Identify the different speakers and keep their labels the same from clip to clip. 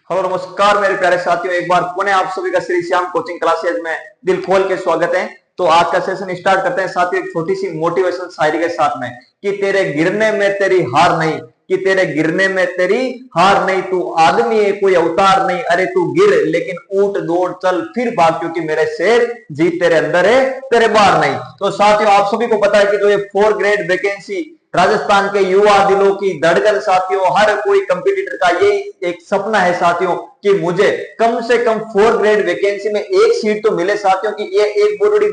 Speaker 1: Hello नमस्कार मेरे प्यारे साथियों, एक बार पुनः आप सभी का श्री श्याम कोचिंग क्लासेज में दिल खोल के स्वागत है। तो आज का सेशन स्टार्ट करते हैं साथियों एक छोटी सी मोटिवेशन शायरी के साथ में कि तेरे गिरने में तेरी हार नहीं, कि तेरे गिरने में तेरी हार नहीं, तू आदमी है कोई अवतार नहीं, अरे तू गिर लेकिन उठ दौड़ चल फिर भाग, क्योंकि मेरे शेर जीत तेरे अंदर है तेरे बाहर नहीं। तो साथियों आप सभी को पता है कि जो ये 4 ग्रेड वैकेंसी राजस्थान के युवा दिलों की धड़कन साथियों, हर कोई कंपटीटर का यही एक सपना है साथियों कि मुझे कम से कम 4 ग्रेड वैकेंसी में एक सीट तो मिले साथियों। की ये एक बहुत बड़ी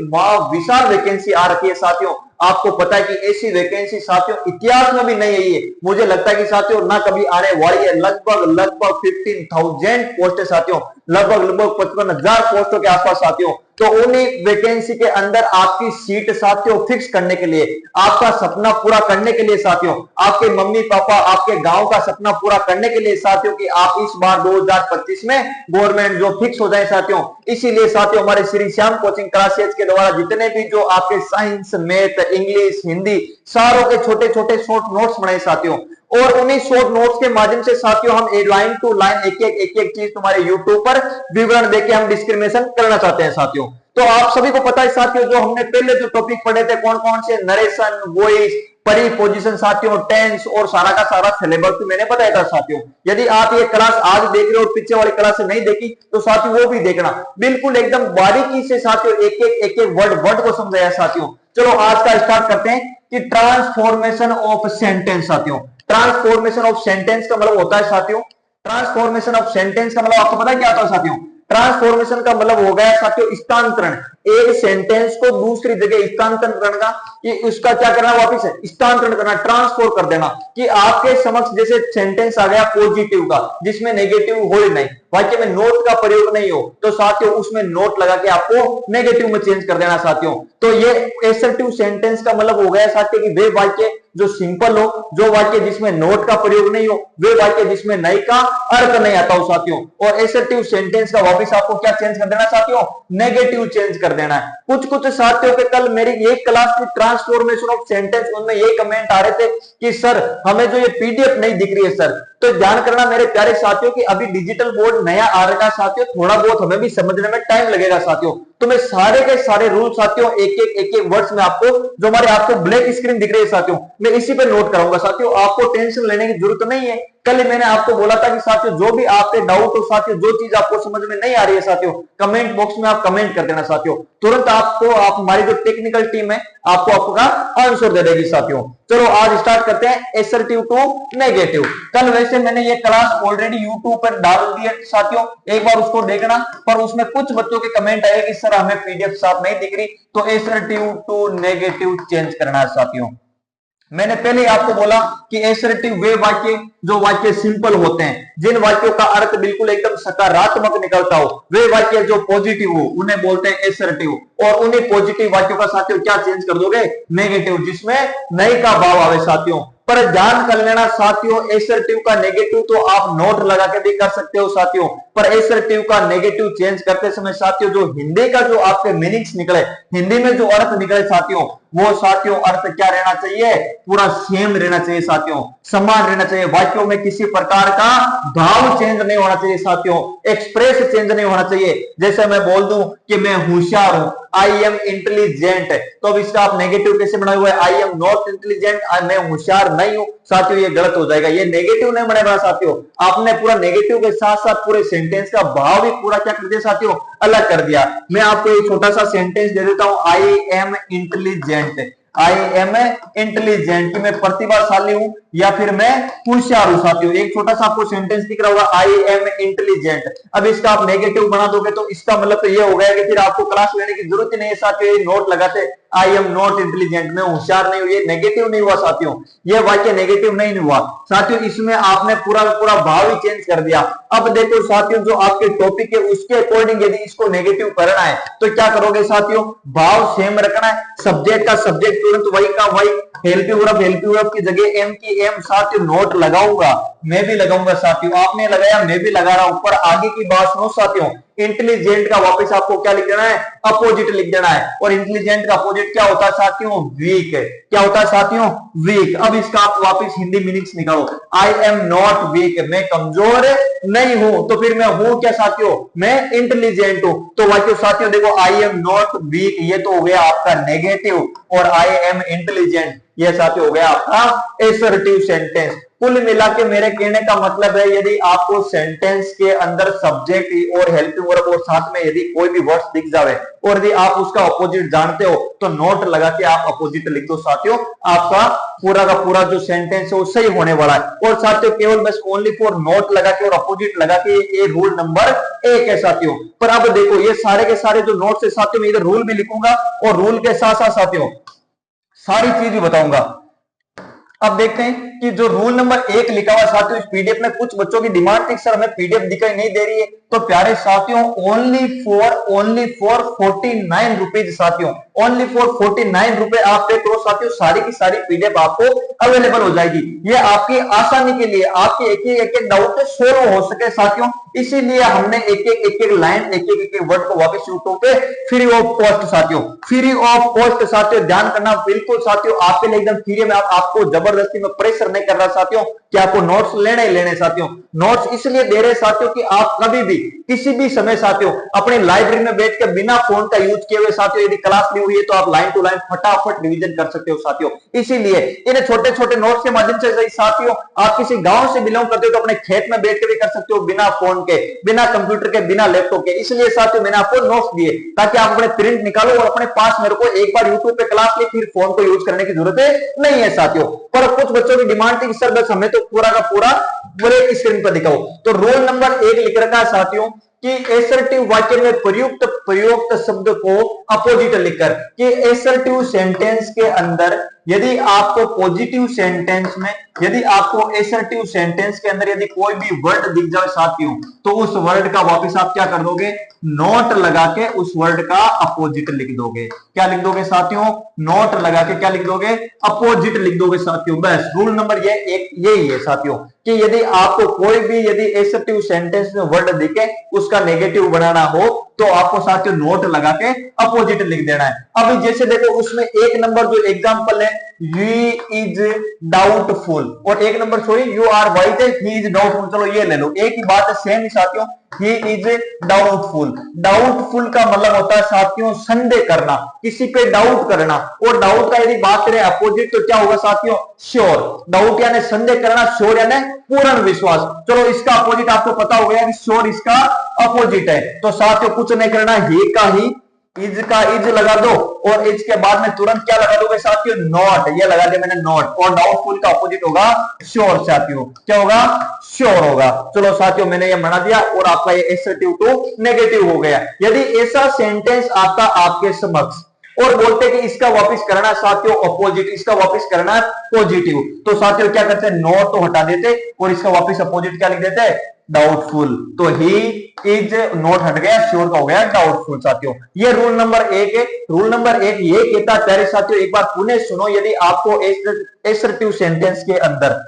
Speaker 1: विशाल वैकेंसी आ रखी है साथियों। आपको पता है कि ऐसी वैकेंसी साथियों इतिहास में भी नहीं आई है, मुझे लगता है कि साथियों ना कभी आने वाली है। लगभग 15,000 पोस्ट है साथियों, लगभग 55,000 पोस्टों के आसपास साथियों। तो उन्हीं वैकेंसी के अंदर आपकी सीट साथियों फिक्स करने के लिए, आपका सपना पूरा करने के लिए साथियों, आपके मम्मी पापा आपके गांव का सपना पूरा करने के लिए साथियों कि आप इस बार 2025 में गवर्नमेंट जॉब फिक्स हो जाए साथियों। इसीलिए साथियों हमारे श्री श्याम कोचिंग क्लासेज के द्वारा जितने भी जो आपके साइंस, मैथ, इंग्लिश, हिंदी सारों के छोटे छोटे शॉर्ट नोट्स बनाए साथियों, और उन्हीं शॉर्ट नोट्स के माध्यम से साथियों हम लाइन टू लाइन एक चीज तुम्हारे यूट्यूब पर विवरण देके हम डिस्क्रिमिनेशन करना चाहते हैं साथियों। तो आप सभी को पता है साथियों जो हमने पहले जो टॉपिक पढ़े थे कौन कौन से, नरेशन, वॉइस, परिपोजिशन साथियों, टेंस और सारा का सारा सिलेबस मैंने बताया था साथियों। यदि आप ये क्लास आज देख रहे हो और पीछे वाली क्लास नहीं देखी तो साथियों वो भी देखना, बिल्कुल एकदम बारीकी से साथियों एक एक वर्ड को समझाया साथियों। चलो आज का स्टार्ट करते हैं कि ट्रांसफॉर्मेशन ऑफ सेंटेंस साथियों। ट्रांसफॉर्मेशन ऑफ सेंटेंस का मतलब होता है साथियों, ट्रांसफॉर्मेशन ऑफ सेंटेंस का मतलब आपको पता है क्या होता है साथियों? ट्रांसफॉर्मेशन का मतलब हो गया साथियों स्थानांतरण, एक सेंटेंस को दूसरी जगह स्थानांतरण करना, कि उसका क्या करना, वापस है स्थानांतरण करना, ट्रांसफॉर कर देना। कि आपके समक्ष जैसे सेंटेंस आ गया पॉजिटिव का जिसमें नेगेटिव हो ही नहीं, वाक्य में नोट का प्रयोग नहीं हो, तो साथियों उसमें नोट लगा के आपको नेगेटिव में चेंज कर देना साथियों। तो ये एसर्टिव सेंटेंस का मतलब हो गया साथियों कि वे वाक्य जो सिंपल हो, जो वाक्य जिसमें नोट का प्रयोग नहीं हो, वे वाक्य जिसमें नई का अर्थ नहीं आता हो साथियों। और एसर्टिव सेंटेंस का वापस आपको क्या चेंज कर देना साथियों? नेगेटिव चेंज कर देना है। कुछ कुछ साथियों के कल मेरी एक क्लास की ट्रांसफॉर्मेशन ऑफ सेंटेंस, उनमें ये कमेंट आ रहे थे कि सर हमें जो ये पीडीएफ नहीं दिख रही है सर। तो ध्यान करना मेरे प्यारे साथियों कि अभी डिजिटल बोर्ड नया आ रहा है साथियों, थोड़ा बहुत हमें भी समझने में टाइम लगेगा साथियों। तो मैं सारे के सारे रूल साथियों एक एक वर्ड्स में आपको, जो हमारे आपको ब्लैक स्क्रीन दिख रही है साथियों, मैं इसी पे नोट कराऊंगा साथियों। आपको टेंशन लेने की जरूरत नहीं है। कल मैंने आपको बोला था कि साथियों जो भी आपके डाउट हो साथियों, जो चीज आपको समझ में नहीं आ रही है साथियों, कमेंट बॉक्स में आप कमेंट कर देना साथियों, तुरंत आपको आप हमारी जो टेक्निकल टीम है आपको आपका आंसर दे देगी साथियों। चलो आज स्टार्ट करते हैं एसर्टिव टू नेगेटिव। कल वैसे मैंने ये क्लास ऑलरेडी यूट्यूब पर डाल दी है साथियों, एक बार उसको देखना। पर उसमें कुछ बच्चों के कमेंट आए कि सर हमें पीडीएफ साफ नहीं दिख रही, तो एसर्टिव टू नेगेटिव चेंज करना है साथियों। मैंने पहले आपको बोला कि एसर्टिव वे वाक्य जो वाक्य सिंपल होते हैं, जिन वाक्यों का अर्थ बिल्कुल एकदम सकारात्मक निकलता हो, वे वाक्य जो पॉजिटिव हो उन्हें बोलते हैं एसर्टिव। और उन्हीं पॉजिटिव वाक्यों का साथियों क्या चेंज कर दोगे? नेगेटिव, जिसमें नई का भाव आवे साथियों। पर ध्यान कर लेना साथियों, एसर्टिव का नेगेटिव तो आप नोट लगा के भी कर सकते हो साथियों, पर एसर्टिव का नेगेटिव चेंज करते समय साथियों जो हिंदी का जो आपके मीनिंग्स निकले, हिंदी में जो अर्थ निकले साथियों, वो साथियों अर्थ क्या रहना चाहिए? पूरा सेम रहना चाहिए साथियों, समान रहना चाहिए। वाक्यों में किसी प्रकार का भाव चेंज नहीं होना चाहिए साथियों, एक्सप्रेस चेंज नहीं होना चाहिए। जैसे मैं बोल दूं कि मैं होशियार हूं, आई एम इंटेलिजेंट, तो अब इसका आप नेगेटिव कैसे बनाए हुए? आई एम नॉट इंटेलिजेंट, मैं होशियार नहीं हूं साथियों, ये गलत हो जाएगा, ये नेगेटिव नहीं बनेगा साथियों। आपने पूरा नेगेटिव के साथ साथ पूरे सेंटेंस का भाव भी पूरा क्या कर दिया साथियों? अलग कर दिया। मैं आपको एक छोटा सा सेंटेंस दे देता हूं, I am intelligent, I am intelligent, कि मैं प्रतिभाशाली हूं या फिर मैं होशियार हूं साथियों। एक छोटा सा आपको सेंटेंस दिख रहा होगा, आई एम इंटेलिजेंट। अब इसका आप नेगेटिव बना दोगे तो इसका मतलब तो ये हो गया कि फिर आपको क्लास लेने की जरूरत ही नहीं है साथियों, ये नोट लगाते आई एम नॉट इंटेलिजेंट, मैं होशियार नहीं हूं, ये नेगेटिव नहीं हुआ साथियों, ये वाक्य नेगेटिव नहीं हुआ साथियों। इसमें आपने पूरा पूरा भाव ही चेंज कर दिया। अब देखो साथियों जो आपके टॉपिक है उसके अकॉर्डिंग यदि इसको नेगेटिव करना है तो क्या करोगे साथियों? भाव सेम रखना है, सब्जेक्ट का सब्जेक्ट तुरंत वही का वही, हेल्पी वर्ब की जगह एम की एम साथियों नोट लगाऊंगा, मैं भी लगाऊंगा साथियों, आपने लगाया मैं भी लगा रहा हूं। पर आगे की बात सुनो साथियों, इंटेलिजेंट का वापस आपको क्या लिख देना है, अपोजिट लिख देना है। और इंटेलिजेंट का अपोजिट क्या होता है साथियों, वीक। क्या होता है साथियों, वीक। अब इसका आप वापस हिंदी मीनिंग्स निकालो। आई एम नॉट वीक, मैं कमजोर नहीं हूं, तो फिर मैं हूं क्या साथियों, मैं इंटेलिजेंट हूं। तो वाक्य साथियों देखो, आई एम नॉट वीक ये तो हो गया आपका नेगेटिव, और आई एम इंटेलिजेंट ये साथियों हो गया आपका एसर्टिव सेंटेंस। कुल मिला के मेरे कहने का मतलब है, यदि आपको सेंटेंस के अंदर सब्जेक्ट और हेल्पिंग वर्ब और साथ में यदि कोई भी वर्ड्स दिख जावे और यदि आप उसका अपोजिट जानते हो तो नोट लगा के आप अपोजिट लिख दो साथियों, आपका पूरा का पूरा जो सेंटेंस है वो सही होने वाला है। और साथियों केवल बस ओनली फॉर नोट लगा के और अपोजिट लगा के ये रूल नंबर 1 है साथियों। पर अब देखो ये सारे के सारे जो नोट्स है साथियों, मैं इधर रूल भी लिखूंगा और रूल के साथ साथ साथियों सारी चीज भी बताऊंगा। अब देखते हैं कि जो रूल नंबर 1 लिखा हुआ साथियों इस पीडीएफ में, कुछ बच्चों की डिमांड थी सर हमें पीडीएफ दिखाई नहीं दे रही है, तो प्यारे साथियों ओनली फॉर 49 रुपीज साथियों, ओनली फॉर 49 रुपए आप पे करो साथियों, सारी की सारी पीडीएफ आपको अवेलेबल हो जाएगी। ये आपकी आसानी के लिए, आपके एक डाउट सोल्व हो सके साथियों, इसीलिए हमने एक लाइन एक वर्ड को वापस यूट्यूब पे फ्री ऑफ कॉस्ट साथियों, फ्री ऑफ कॉस्ट साथियों, ध्यान करना बिल्कुल साथियों आपके लिए एकदम फ्री में। आपको जबरदस्ती में प्रेशर नहीं कर रहा साथियों कि आपको नोट्स लेने ही लेने साथियों। नोट्स इसलिए दे रहे साथियों कि आप कभी भी किसी भी समय साथियों अपने लाइब्रेरी में बैठ कर बिना फोन का यूज किए हुए साथियों यदि क्लास ली हुई है तो आप लाइन टू लाइन फटाफट रिवीजन कर सकते हो साथियों। इसीलिए इन छोटे छोटे नोट्स के माध्यम से साथियों आप किसी गांव से बिलोंग करते हो तो अपने खेत में बैठ कर भी कर सकते हो, बिना फोन के, बिना कंप्यूटर के, बिना लैपटॉप के। इसलिए साथियों मैंने आपको नोट्स दिए ताकि आप अपने प्रिंट निकालो और अपने पास मेरे को एक बार यूट्यूब पे क्लास ले, फिर फोन को यूज करने की जरूरत नहीं है साथियों। पर कुछ बच्चों की डिमांड थी कि सर बस हमें तो पूरा का पूरा ब्रेक स्क्रीन पर दिखाओ, तो रोल नंबर 1 लिख रखा है साथियों कि एसर्टिव वाक्य में प्रयुक्त शब्द को अपोजिट लिखकर, कि एसर्टिव सेंटेंस के अंदर यदि आपको पॉजिटिव सेंटेंस में, यदि आपको एसर्टिव सेंटेंस के अंदर यदि कोई भी वर्ड दिख जाए साथियों तो उस वर्ड का वापस आप क्या कर दोगे, नोट लगा के उस वर्ड का अपोजिट लिख दोगे। क्या लिख दोगे साथियों, नोट लगा के क्या लिख दोगे, अपोजिट लिख दोगे साथियों। बस रूल नंबर यही है साथियों कि यदि आपको कोई भी यदि एसर्टिव सेंटेंस में वर्ड दिखे उसका नेगेटिव बनाना हो तो आपको साथियों नोट लगा के अपोजिट लिख देना है। अभी जैसे देखो उसमें एक नंबर जो एग्जांपल है, ही इज डाउटफुल, और एक number sorry you are white है, ही इज डाउटफुल, चलो ये ले लो, एक ही बात है, सेम ही साथियों, ही इज डाउटफुल। डाउटफुल का मतलब होता है साथियों संदेह करना, किसी पे डाउट करना, और डाउट का यदि बात करें अपोजिट तो क्या होगा साथियों, श्योर। डाउट यानी संदेह करना, श्योर यानी पूर्ण विश्वास। चलो इसका अपोजिट आपको पता हो गया कि श्योर इसका अपोजिट है, तो साथियों कुछ नहीं करना, ही का ही, इज का इज लगा दो और इज के बाद में तुरंत क्या लगा दोगे साथियों, नॉट, ये लगा दिया मैंने नॉट, और डाउटफुल का अपोजिट होगा श्योर साथियों, क्या होगा, श्योर होगा। चलो साथियों मैंने ये बना दिया और आपका ये एसर्टिव टू नेगेटिव हो गया। यदि ऐसा सेंटेंस आता आपके समक्ष और बोलते कि इसका वापस करना साथियों अपोजिट, इसका वापस करना है पॉजिटिव, तो साथियों क्या करते हैं, नॉट तो हटा देते और इसका वापस अपोजिट क्या लिख देते हैं, डाउटफुल। तो ही इज नॉट हट गया, श्योर का हो गया डाउटफुल साथियों। ये रूल नंबर 1 है। रूल नंबर 1 ये कहता है प्यारे साथियों, एक बार पुनः सुनो, यदि आपको एसर्टिव सेंटेंस के अंदर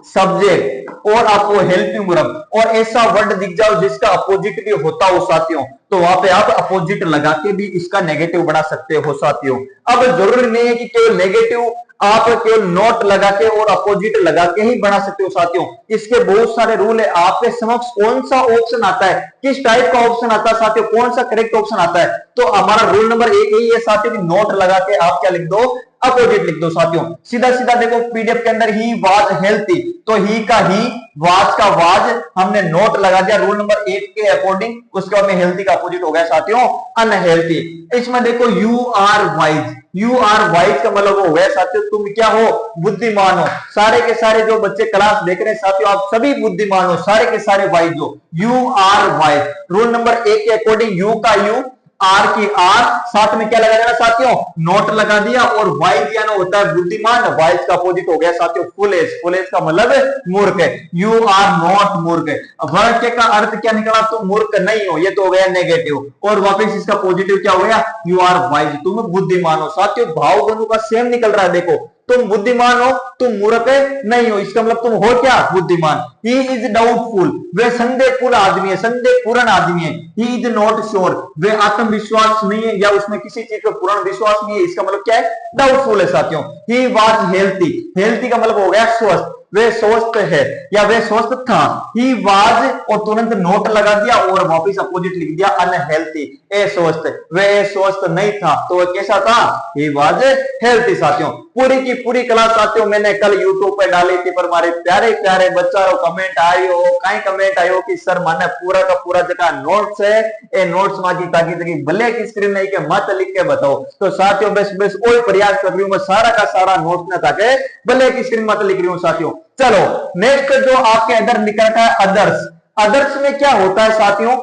Speaker 1: सब्जेक्ट और आपको हेल्पिंग वर्ब और ऐसा वर्ड दिख जाओ जिसका अपोजिट भी होता हो साथियों, तो वहां पे आप अपोजिट लगा के भी इसका नेगेटिव बना सकते हो साथियों। अब जरूरी नहीं है कि केवल नेगेटिव आप केवल नोट लगा के और अपोजिट लगा के ही बना सकते हो साथियों, इसके बहुत सारे रूल है। आपके समक्ष कौन सा ऑप्शन आता है, किस टाइप का ऑप्शन आता है साथियों, कौन सा करेक्ट ऑप्शन आता है, तो हमारा रूल नंबर 1 यही है साथियों, नोट लगा के आप क्या लिख दो, अपोजिट लिख दो साथियों। सीधा सीधा देखो पीडीएफ के अंदर ही वाज हेल्थी, तो ही का ही, वाज का वाज हमने नोट लगा दिया रूल नंबर 1 के अकॉर्डिंग, उसके बाद में हेल्थी का अपोजिट हो गया साथियों अनहेल्थी। इसमें देखो you are wise, you are wise का मतलब हो गया साथियों तुम क्या हो, बुद्धिमान हो। सारे के सारे जो बच्चे क्लास देख रहे हैं साथियों आप सभी बुद्धिमान हो, सारे के सारे वाइज हो, you are wise. Rule number 1 के अकॉर्डिंग यू का यू, आर की आर, साथ में क्या लगा देना साथियों, नोट लगा दिया, और वाइज यानी होता है बुद्धिमान, वाइज का अपोजिट हो गया साथियों फुलेज, फुलेज का मतलब मूर्ख है, यू आर नॉट मूर्ख है। वर्ग का अर्थ क्या निकला, तुम मूर्ख नहीं हो, ये तो हो गया नेगेटिव, और वापस इसका पॉजिटिव क्या हो गया, यू आर वाइज, तुम बुद्धिमान हो साथियों। भाव दोनों का सेम निकल रहा है, देखो तुम बुद्धिमान हो, तुम मूर्ख नहीं हो। इसका मतलब तुम हो क्या? बुद्धिमान। ही इज डाउटफुल, वे संदेहपूर्ण आदमी है, संदेहपूर्ण आदमी है। ही इज नॉट श्योर, वे आत्मविश्वास नहीं है या उसमें किसी चीज पर पूर्ण विश्वास नहीं है। इसका मतलब क्या है? डाउटफुल है साथियों। ही वाज हेल्थी, हेल्थी का मतलब हो गया स्वस्थ, वे स्वस्थ है या वे स्वस्थ था। ही वाज और तुरंत नोट लगा दिया और वापिस अपोजिट लिख दिया अनहेल्थी, अस्वस्थ, वे स्वस्थ नहीं था तो वह कैसा था? ही वाज हेल्थी साथियों। पूरी की पूरी क्लास साथियों मैंने कल यूट्यूब पे डाली थी, पर हमारे प्यारे प्यारे बच्चा कमेंट आयो, कई कमेंट आयो कि सर माने पूरा का पूरा जगह नोट्स है, ए नोट्स मांगी ताकि तकी भले की स्क्रीन नहीं के मत लिख के बताओ। तो साथियों बस बस कोई प्रयास कर रही हूं मैं सारा का सारा नोट्स ना ताकि भले की स्क्रीन मत लिख रही हूं साथियों। चलो नेक्स्ट जो आपके अंदर लिख रखा है अदर्स। अदर्स में क्या होता है साथियों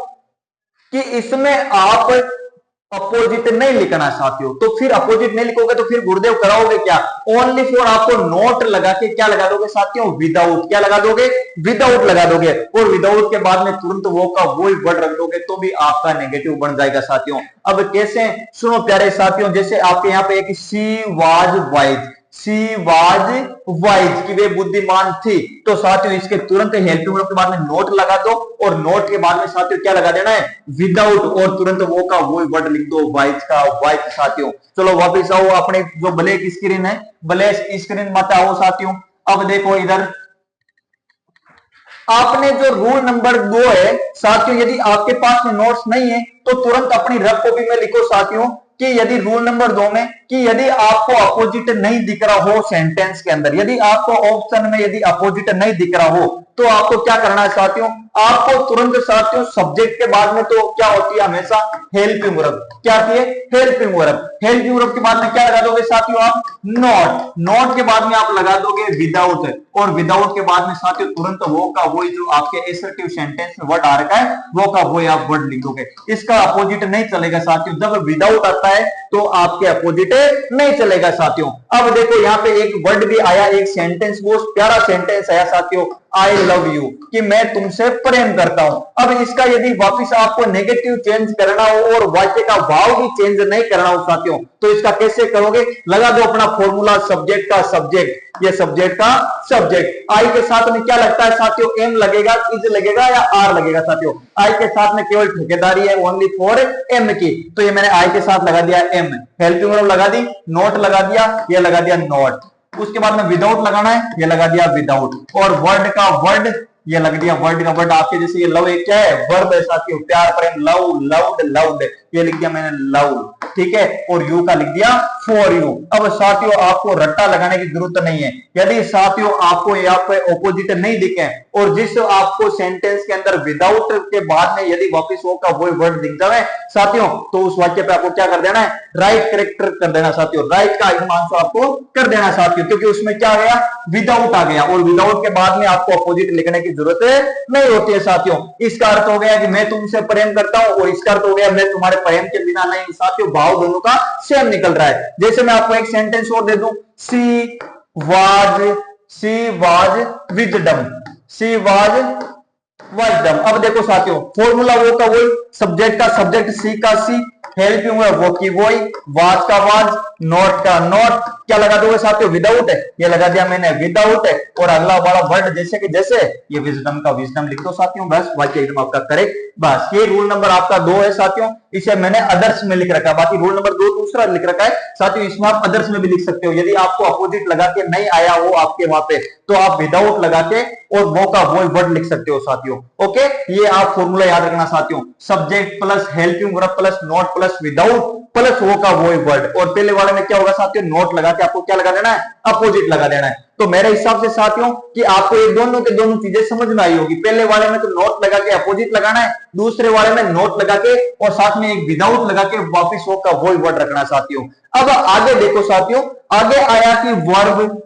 Speaker 1: कि इसमें आप अपोजिट नहीं लिखना साथियों। तो फिर अपोजिट नहीं लिखोगे तो फिर गुरुदेव कराओगे क्या? ओनली फॉर आपको नोट लगा के क्या लगा दोगे साथियों? विदाउट। क्या लगा दोगे? विदाउट लगा दोगे। और विदाउट के बाद में तुरंत वो का वो ही वर्ड रख दोगे तो भी आपका नेगेटिव बन जाएगा साथियों। अब कैसे? सुनो प्यारे साथियों, जैसे आपके यहाँ पे एक she was wise, she was wise की वे बुद्धिमान थी, तो साथियों इसके तुरंत हेल्पिंग वर्ब के बाद में नोट लगा दो और नोट के बाद में साथियों क्या लगा देना है? विदाउट, और तुरंत वो का वो वर्ड लिख दो वाइज का वाइज साथियों। चलो वापिस आओ अपने जो ब्लैक स्क्रीन है, ब्लैक स्क्रीन मत आओ साथियों। अब देखो इधर आपने जो रूल नंबर 2 है साथियों, यदि आपके पास में नोट्स नहीं है तो तुरंत अपनी रफ कॉपी में लिखो साथियों कि यदि रूल नंबर 2 में कि यदि आपको अपोजिट नहीं दिख रहा हो सेंटेंस के अंदर, यदि आपको ऑप्शन में यदि अपोजिट नहीं दिख रहा हो तो आपको क्या करना है साथियों? आपको तुरंत साथियों सब्जेक्ट के बाद में तो क्या होती है हमेशा? Helping verb. क्या आती है? Helping verb. हेल्पिंग वर्ब के बाद में क्या लगा दोगे साथियों आप? नॉट। नॉट के बाद में आप लगा दोगे विदाउट, और विदाउट के बाद में साथियों तुरंत वो का वही जो आपके एसर्टिव सेंटेंस में वर्ड आ रखा है वो का वही आप वर्ड लिख दोगे। इसका अपोजिट नहीं चलेगा साथियों। जब विदाउट आता है तो आपके अपोजिट नहीं चलेगा साथियों। अब देखो यहाँ पे एक वर्ड भी आया, एक सेंटेंस, वो प्यारा सेंटेंस आया साथियों, आई लव यू, कि मैं तुमसे प्रेम करता हूं। अब इसका यदि वापिस आपको नेगेटिव चेंज करना हो और वाक्य का भाव भी चेंज नहीं करना हो साथियों, तो इसका कैसे करोगे? लगा दो अपना फॉर्मूला, सब्जेक्ट का सब्जेक्ट, ये सब्जेक्ट का सब्जेक्ट। आई के साथ में क्या लगता है साथियों? एम लगेगा, इज लगेगा या आर लगेगा साथियों? आई के साथ में केवल ठेकेदारी है ओनली फॉर एम की, तो ये मैंने आई के साथ लगा दिया एम। हेल्पिंग वर्ब लगा दी, नोट लगा दिया, ये लगा दिया नोट। उसके बाद में विदाउट लगाना है, ये लगा दिया विदाउट, और वर्ड का वर्ड ये लग दिया वर्ड का वर्ड। आपके जैसे ये लव एक क्या है? वर्ब है साथियों, प्यार प्रेम, लव लव्ड लव्ड, ये लिख दिया मैंने लव, ठीक है, और यू का लिख दिया फॉर यू। अब साथियों आपको रट्टा लगाने की जरूरत नहीं है। यदि साथियों आपको यहाँ पे ऑपोजिट नहीं दिखे और जिस आपको सेंटेंस के अंदर विदाउट के बाद में यदि वापिस वो का वो वर्ड दिख जाए साथियों, तो उस वाक्य पे आपको क्या कर देना है? राइट करेक्टर कर देना साथियों, राइट का आंसर आपको कर देना साथियों, क्योंकि उसमें क्या आ गया? विदाउट आ गया, और विदाउट के बाद में आपको अपोजिट लिखने की जरूरत नहीं होती है साथियों। इसका अर्थ हो गया कि मैं तुमसे प्रेम करता हूं, और इसका अर्थ हो गया मैं तुम्हारे प्रेम के बिना नहीं। साथियों भाव दोनों का सेम निकल रहा है। जैसे मैं आपको एक सेंटेंस और दे दूं, she was wisdom, she was wisdom. अब देखो साथियों फॉर्मूला वो का वही, सब्जेक्ट का सब्जेक्ट, सी का सी, हेल्पिंग वर्ब वो की वही, वाज का वाज, नॉट का नॉट। क्या लगा दोगे साथियों? विदाउट है, ये लगा दिया मैंने विदाउट है, और अगला वाला वर्ड जैसे कि जैसे ये विजडम का विजडम लिख दो साथियों, बस वाक्य एकदम आपका करेक्ट। बस ये रूल नंबर आपका 2 है साथियों, इसे मैंने अदर्स में लिख रखा है। बाकी रूल नंबर 2 दूसरा लिख रखा है साथियों, इसमें आप अदर्स में भी लिख सकते हो। यदि आपको अपोजिट लगा के नहीं आया हो आपके वहां पे, तो आप विदाउट लगा के और वो का वो वर्ड लिख सकते हो साथियों। ओके, ये आप फॉर्मूला याद रखना साथियों, subject plus helping verb plus not plus without plus वो का वो वर्ड। और पहले वाले में क्या होगा साथियों? नोट लगा के आपको क्या लगा देना है? अपोजिट लगा देना है। तो मेरे हिसाब से साथियों कि आपको ये दोनों के दोनों चीजें समझ में आई होगी। पहले वाले में तो नोट लगा के अपोजिट लगाना है, दूसरे वाले में नोट लगा के और साथ में एक विदाउट लगा के वापिस वो का वो वर्ड रखना साथियों। अब आगे देखो साथियों, आगे आया कि वर्ब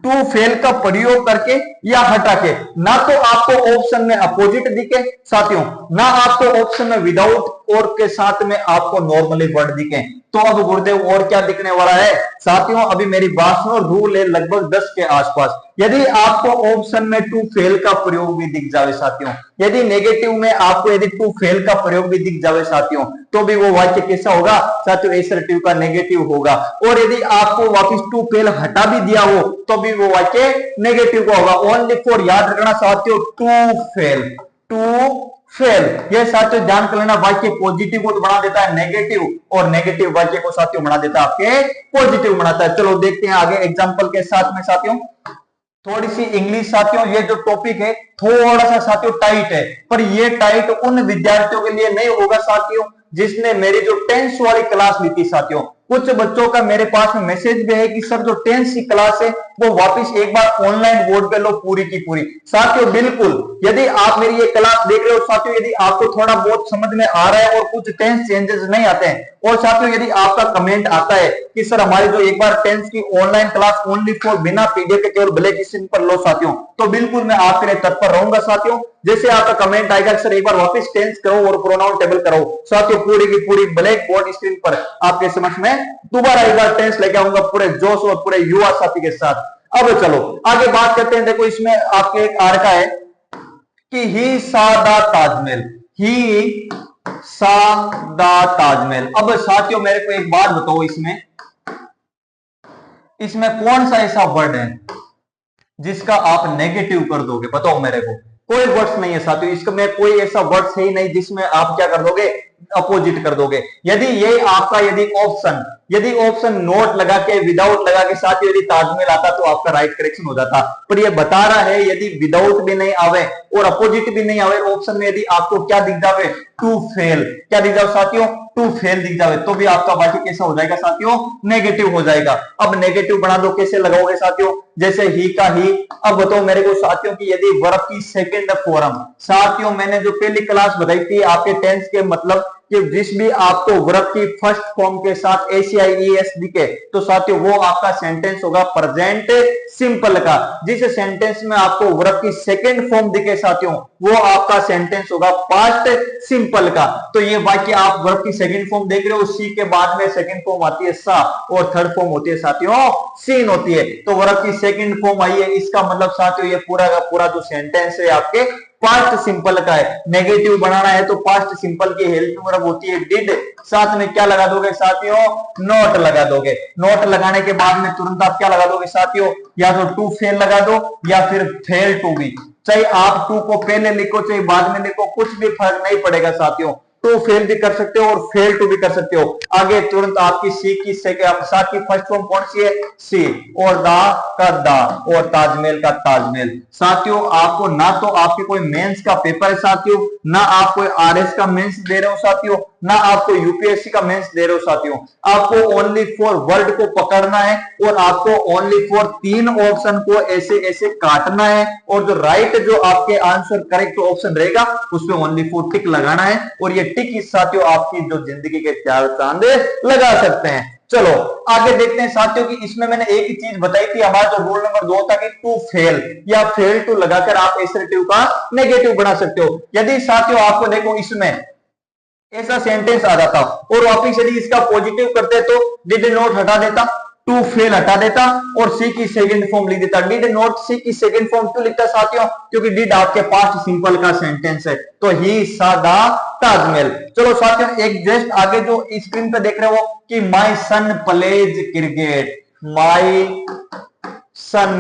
Speaker 1: टू फेल का प्रयोग करके या हटा के, ना तो आपको ऑप्शन में अपोजिट दिखे साथियों, ना आपको ऑप्शन में विदाउट और के साथ में आपको नॉर्मली वर्ड दिखे। तो अब गुरुदेव और क्या दिखने वाला है साथियों? अभी मेरी बात सुनो, रूल है लगभग 10 के आसपास। यदि आपको ऑप्शन में टू फेल का प्रयोग भी दिख जावे साथियों, यदि नेगेटिव में आपको यदि टू फेल का प्रयोग भी दिख जावे साथियों, तो भी वो वाक्य कैसा होगा साथियों, एसर्टिव का नेगेटिव होगा। और यदि आपको वापिस टू फेल हटा भी दिया हो तो भी वो वाक्य नेगेटिव का होगा। ओनली फॉर, याद रखना साथियों, टू फेल, टू फेल, ये साथियों ध्यान कर लेना, वाक्य पॉजिटिव को बना देता है नेगेटिव, और नेगेटिव वाक्य को साथियों बना देता है आपके पॉजिटिव बनाता है। चलो देखते हैं आगे एग्जांपल के साथ में साथियों। थोड़ी सी इंग्लिश साथियों, ये जो टॉपिक है थोड़ा सा साथियों टाइट है, पर ये टाइट उन विद्यार्थियों के लिए नहीं होगा साथियों जिसने मेरी जो टेंस वाली क्लास ली थी साथियों। कुछ बच्चों का मेरे पास में मैसेज भी है कि सर जो टेंस की क्लास है वो वापस एक बार ऑनलाइन बोर्ड पे लो पूरी की पूरी। साथियों बिल्कुल, यदि आप मेरी ये क्लास देख रहे हो साथियों, यदि आपको थोड़ा बहुत समझ में आ रहा है और कुछ टेंस चेंजेस नहीं आते हैं, और साथियों यदि आपका कमेंट आता है कि सर हमारी जो एक बार टेंस की ऑनलाइन क्लास ओनली फॉर बिना पीडीएफ के केवल ब्लैक स्क्रीन पर लो साथियों, तो बिल्कुल मैं आपके लिए तत्पर रहूंगा साथियों। जैसे आपका कमेंट आएगा सर एक बार वापस टेंस करो और प्रोनाउन टेबल करो साथियों, पूरी की पूरी ब्लैक बोर्ड स्क्रीन पर आपके समक्ष में दोबारा एक बार टेंस लेके आऊंगा पूरे जोश और पूरे युवा साथी के साथ। अब चलो आगे बात करते हैं। देखो इसमें आपके एक आर का है कि ही सा दा ताजमहल, ही सा दा ताजमहल। अब साथियों मेरे को एक बात बताओ, इसमें कौन सा ऐसा वर्ड है जिसका आप नेगेटिव कर दोगे, बताओ मेरे को। कोई वर्ड्स नहीं है साथियों, इसका में कोई ऐसा वर्ड्स है ही नहीं जिसमें आप क्या कर दोगे, अपोजिट कर दोगे। यदि ये आपका यदि ऑप्शन नोट लगा के विदाउट लगा के साथ यदि ताजमहल आता तो आपका राइट करेक्शन हो जाता, पर ये बता रहा है यदि विदाउट भी नहीं आवे और अपोजिट भी नहीं आवे, ऑप्शन में यदि आपको क्या दिख जावे, टू फेल, क्या दिख जाओ साथियों, टू फेल दिख जावे, तो भी आपका वाक्य कैसा हो जाएगा साथियों, नेगेटिव हो जाएगा। अब नेगेटिव बना दो, कैसे लगाओगे साथियों, जैसे ही का ही। अब बताओ मेरे को साथियों की यदि वर्ब की सेकंड फॉर्म, साथियों मैंने जो पहली क्लास बताई थी आपके टेंस के मतलब कि जिस भी आपको वर्ब की फर्स्ट फॉर्म के साथ एसीआईईएस दिखे तो साथियों वो आपका सेंटेंस होगा प्रेजेंट सिंपल का। जिस सेंटेंस में आपको वर्ब की सेकंड फॉर्म दिखे साथियों वो आपका सेंटेंस होगा पास्ट सिंपल का। तो ये वाक्य आप वर्ब की सेकंड फॉर्म देख रहे हो, सी के बाद में सेकंड फॉर्म आती है सा और थर्ड फॉर्म होती है साथियों सीन होती है। तो वर्ब की सेकंड फॉर्म आई है, इसका मतलब साथियों ये पूरा का पूरा जो सेंटेंस है आपके पास्ट सिंपल का है। नेगेटिव बनाना है तो पास्ट सिंपल की हेल्पिंग वर्ब होती है डिड, साथ में क्या लगा दोगे साथियों, नॉट लगा दोगे। नॉट लगाने के बाद में तुरंत आप क्या लगा दोगे साथियों, या तो टू फेल लगा दो या फिर फेल टू भी, चाहे आप टू को पहले लिखो चाहे बाद में लिखो कुछ भी फर्क नहीं पड़ेगा साथियों। टू फेल भी कर सकते हो और फेल टू भी कर सकते हो। आगे तुरंत आपकी सी की साथ की फर्स्ट फॉर्म कौन सी है, सी, और दा का दा और ताजमहल का ताजमहल। साथियों आपको ना तो आपके कोई मेंस का पेपर है साथियों, ना आप कोई आरएस का मेंस दे रहे हो साथियों, ना आपको यूपीएससी का मेंस दे रहे हो साथियों। आपको ओनली फॉर वर्ड को पकड़ना है और आपको ओनली फॉर तीन ऑप्शन को ऐसे ऐसे काटना है और जो राइट जो आपके आंसर करेक्ट ऑप्शन रहेगा उसमें ओनली फॉर टिक लगाना है और ये टिक इस साथियों आपकी जो जिंदगी के चार चांद लगा सकते हैं। चलो आगे देखते हैं साथियों कि इसमें मैंने एक ही चीज बताई थी, हमारा जो रूल नंबर 2 था कि टू फेल या फेल टू लगाकर आप एसर्टिव का नेगेटिव बना सकते हो। यदि साथियों आपको देखो इसमें ऐसा सेंटेंस आ जाता और वापिस यदि इसका पॉजिटिव करते तो डिड नॉट हटा देता, टू फेल हटा देता और सी की सेकंड फॉर्म लिख देता। डिड नॉट सी की सेकंड फॉर्म क्यों लिखता साथियों, क्योंकि डिड आपके पास्ट सिंपल का सेंटेंस है, तो ही सा दा ताजमहल। चलो साथियों एक जस्ट आगे जो स्क्रीन पे देख रहे हो कि my son plays cricket, my son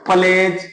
Speaker 1: plays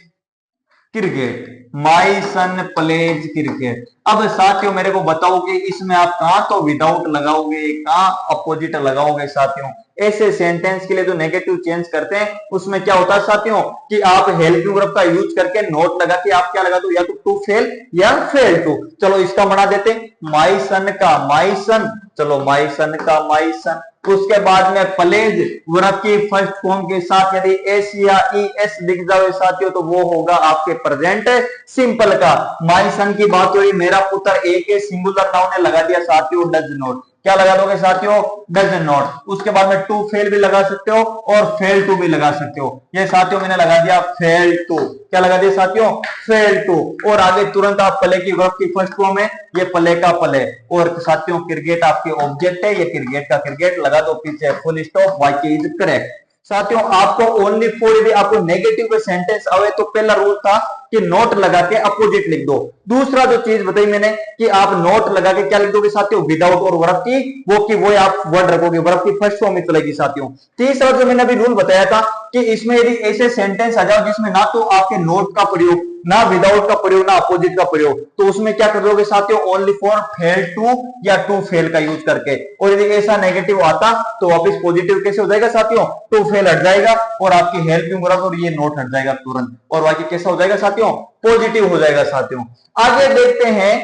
Speaker 1: cricket, my son plays cricket. अब साथियों मेरे को बताओ कि इसमें आप कहां तो विदाउट लगाओगे कहां अपोजिट लगाओगे साथियों। ऐसे सेंटेंस के लिए जो नेगेटिव चेंज करते हैं उसमें क्या होता है साथियों कि आप हेल्पिंग वर्ब का यूज करके नोट लगा के आप क्या लगा दो, या तो टू फेल या फेल टू। चलो इसका बना देते माई सन का माई सन, चलो माई सन का माई सन। उसके बाद में प्लेज वर्ब की फर्स्ट फॉर्म के साथ यदि एस या ई एस दिख जाए साथियों तो वो होगा आपके प्रेजेंट सिंपल का। माई सन की बात हो रही, मेरा पुत्र एक सिंगुलर नाउन ने लगा दिया साथियों डज नॉट, क्या लगा दोगे साथियों, डज नॉट। उसके बाद में टू फेल भी लगा सकते हो और फेल टू भी लगा सकते हो। ये साथियों मैंने लगा दिया फेल टू, क्या लगा दिया साथियों, फेल टू। और आगे तुरंत आप प्ले की वर्ब की फर्स्ट फॉर्म है, ये प्ले का प्ले, और साथियों क्रिकेट आपके ऑब्जेक्ट है, ये क्रिकेट का क्रिकेट लगा दो पीछे फुल स्टॉप, वाक्य इज करेक्ट। साथियों आपको ओनली फॉर, यदि आपको नेगेटिव का सेंटेंस आवे तो पहला रूल था कि नोट लगा के अपोजिट लिख दो। दूसरा जो चीज बताई मैंने कि आप नोट लगा के क्या लिख दोगे साथियों, विदाउट और वर्ब की वो आप वर्ड रखोगे, वर्ब की फर्स्ट फॉर्म में चलेगी साथियों। तीसरा जो मैंने अभी रूल बताया था कि इसमें यदि ऐसे सेंटेंस आ जाओ जिसमें ना तो आपके नोट का प्रयोग, ना विदाउट का प्रयोग, ना अपोजिट का प्रयोग, तो उसमें क्या कर दोगे साथियों, ओनली फॉर फेल टू या टू फेल का यूज करके। और यदि ऐसा नेगेटिव आता तो वापस पॉजिटिव कैसे हो जाएगा साथियों, टू फेल हट जाएगा और आपकी हेल्पिंग वर्ब और ये नोट हट जाएगा तुरंत, और बाकी कैसा हो जाएगा साथियों, पॉजिटिव हो जाएगा साथियों। आगे देखते हैं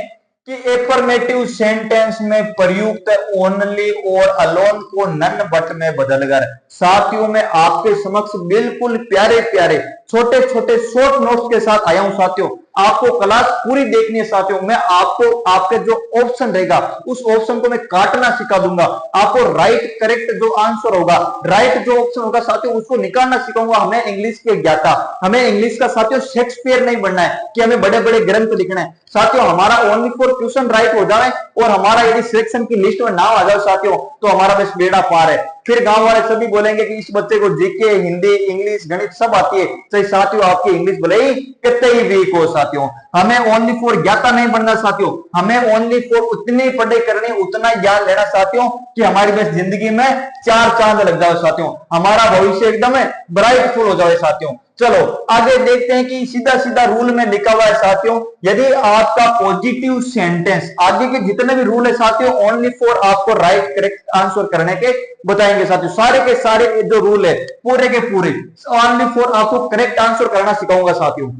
Speaker 1: कि एफर्मेटिव सेंटेंस में प्रयुक्त ओनली और अलोन को नन बट में बदलकर, साथियों में आपके समक्ष बिल्कुल प्यारे प्यारे छोटे छोटे शॉर्ट नोट्स के साथ आया हूं साथियों। आपको क्लास पूरी देखनी है साथियों, मैं आपको आपके जो ऑप्शन रहेगा उस ऑप्शन को मैं काटना सिखा दूंगा, आपको राइट करेक्ट जो आंसर होगा, राइट जो ऑप्शन होगा साथियों उसको निकालना सिखाऊंगा। हमें इंग्लिश के ज्ञाता, हमें इंग्लिश का साथियों शेक्सपियर नहीं बनना है कि हमें बड़े बड़े ग्रंथ लिखना है साथियों। हमारा ओनली फॉर क्वेश्चन राइट हो जाए और हमारा यदि सिलेक्शन की लिस्ट में नाम आ जाए साथियों तो हमारा बस बेड़ा पार है। फिर गांव वाले सभी बोलेंगे कि इस बच्चे को जीके, हिंदी, इंग्लिश, गणित सब आती है, चाहे साथियों आपकी इंग्लिश भले ही कितने ही वीक हो साथियों। हमें ओनली फॉर ज्ञाता नहीं बनना साथियों, हमें ओनली फॉर उतनी पढ़ाई करनी, उतना ज्ञान लेना साथियों कि हमारी बस जिंदगी में चार चांद लग जाए साथियों, हमारा भविष्य एकदम ब्राइटफुल हो जाए साथियों। चलो आगे देखते हैं कि सीधा सीधा रूल में लिखा हुआ है साथियों, यदि आपका पॉजिटिव सेंटेंस, आगे के जितने भी रूल है साथियों ओनली फॉर आपको राइट करेक्ट आंसर करने के बताएंगे साथियों। सारे के सारे जो रूल है पूरे के पूरे ओनली फॉर आपको करेक्ट आंसर करना सिखाऊंगा साथियों।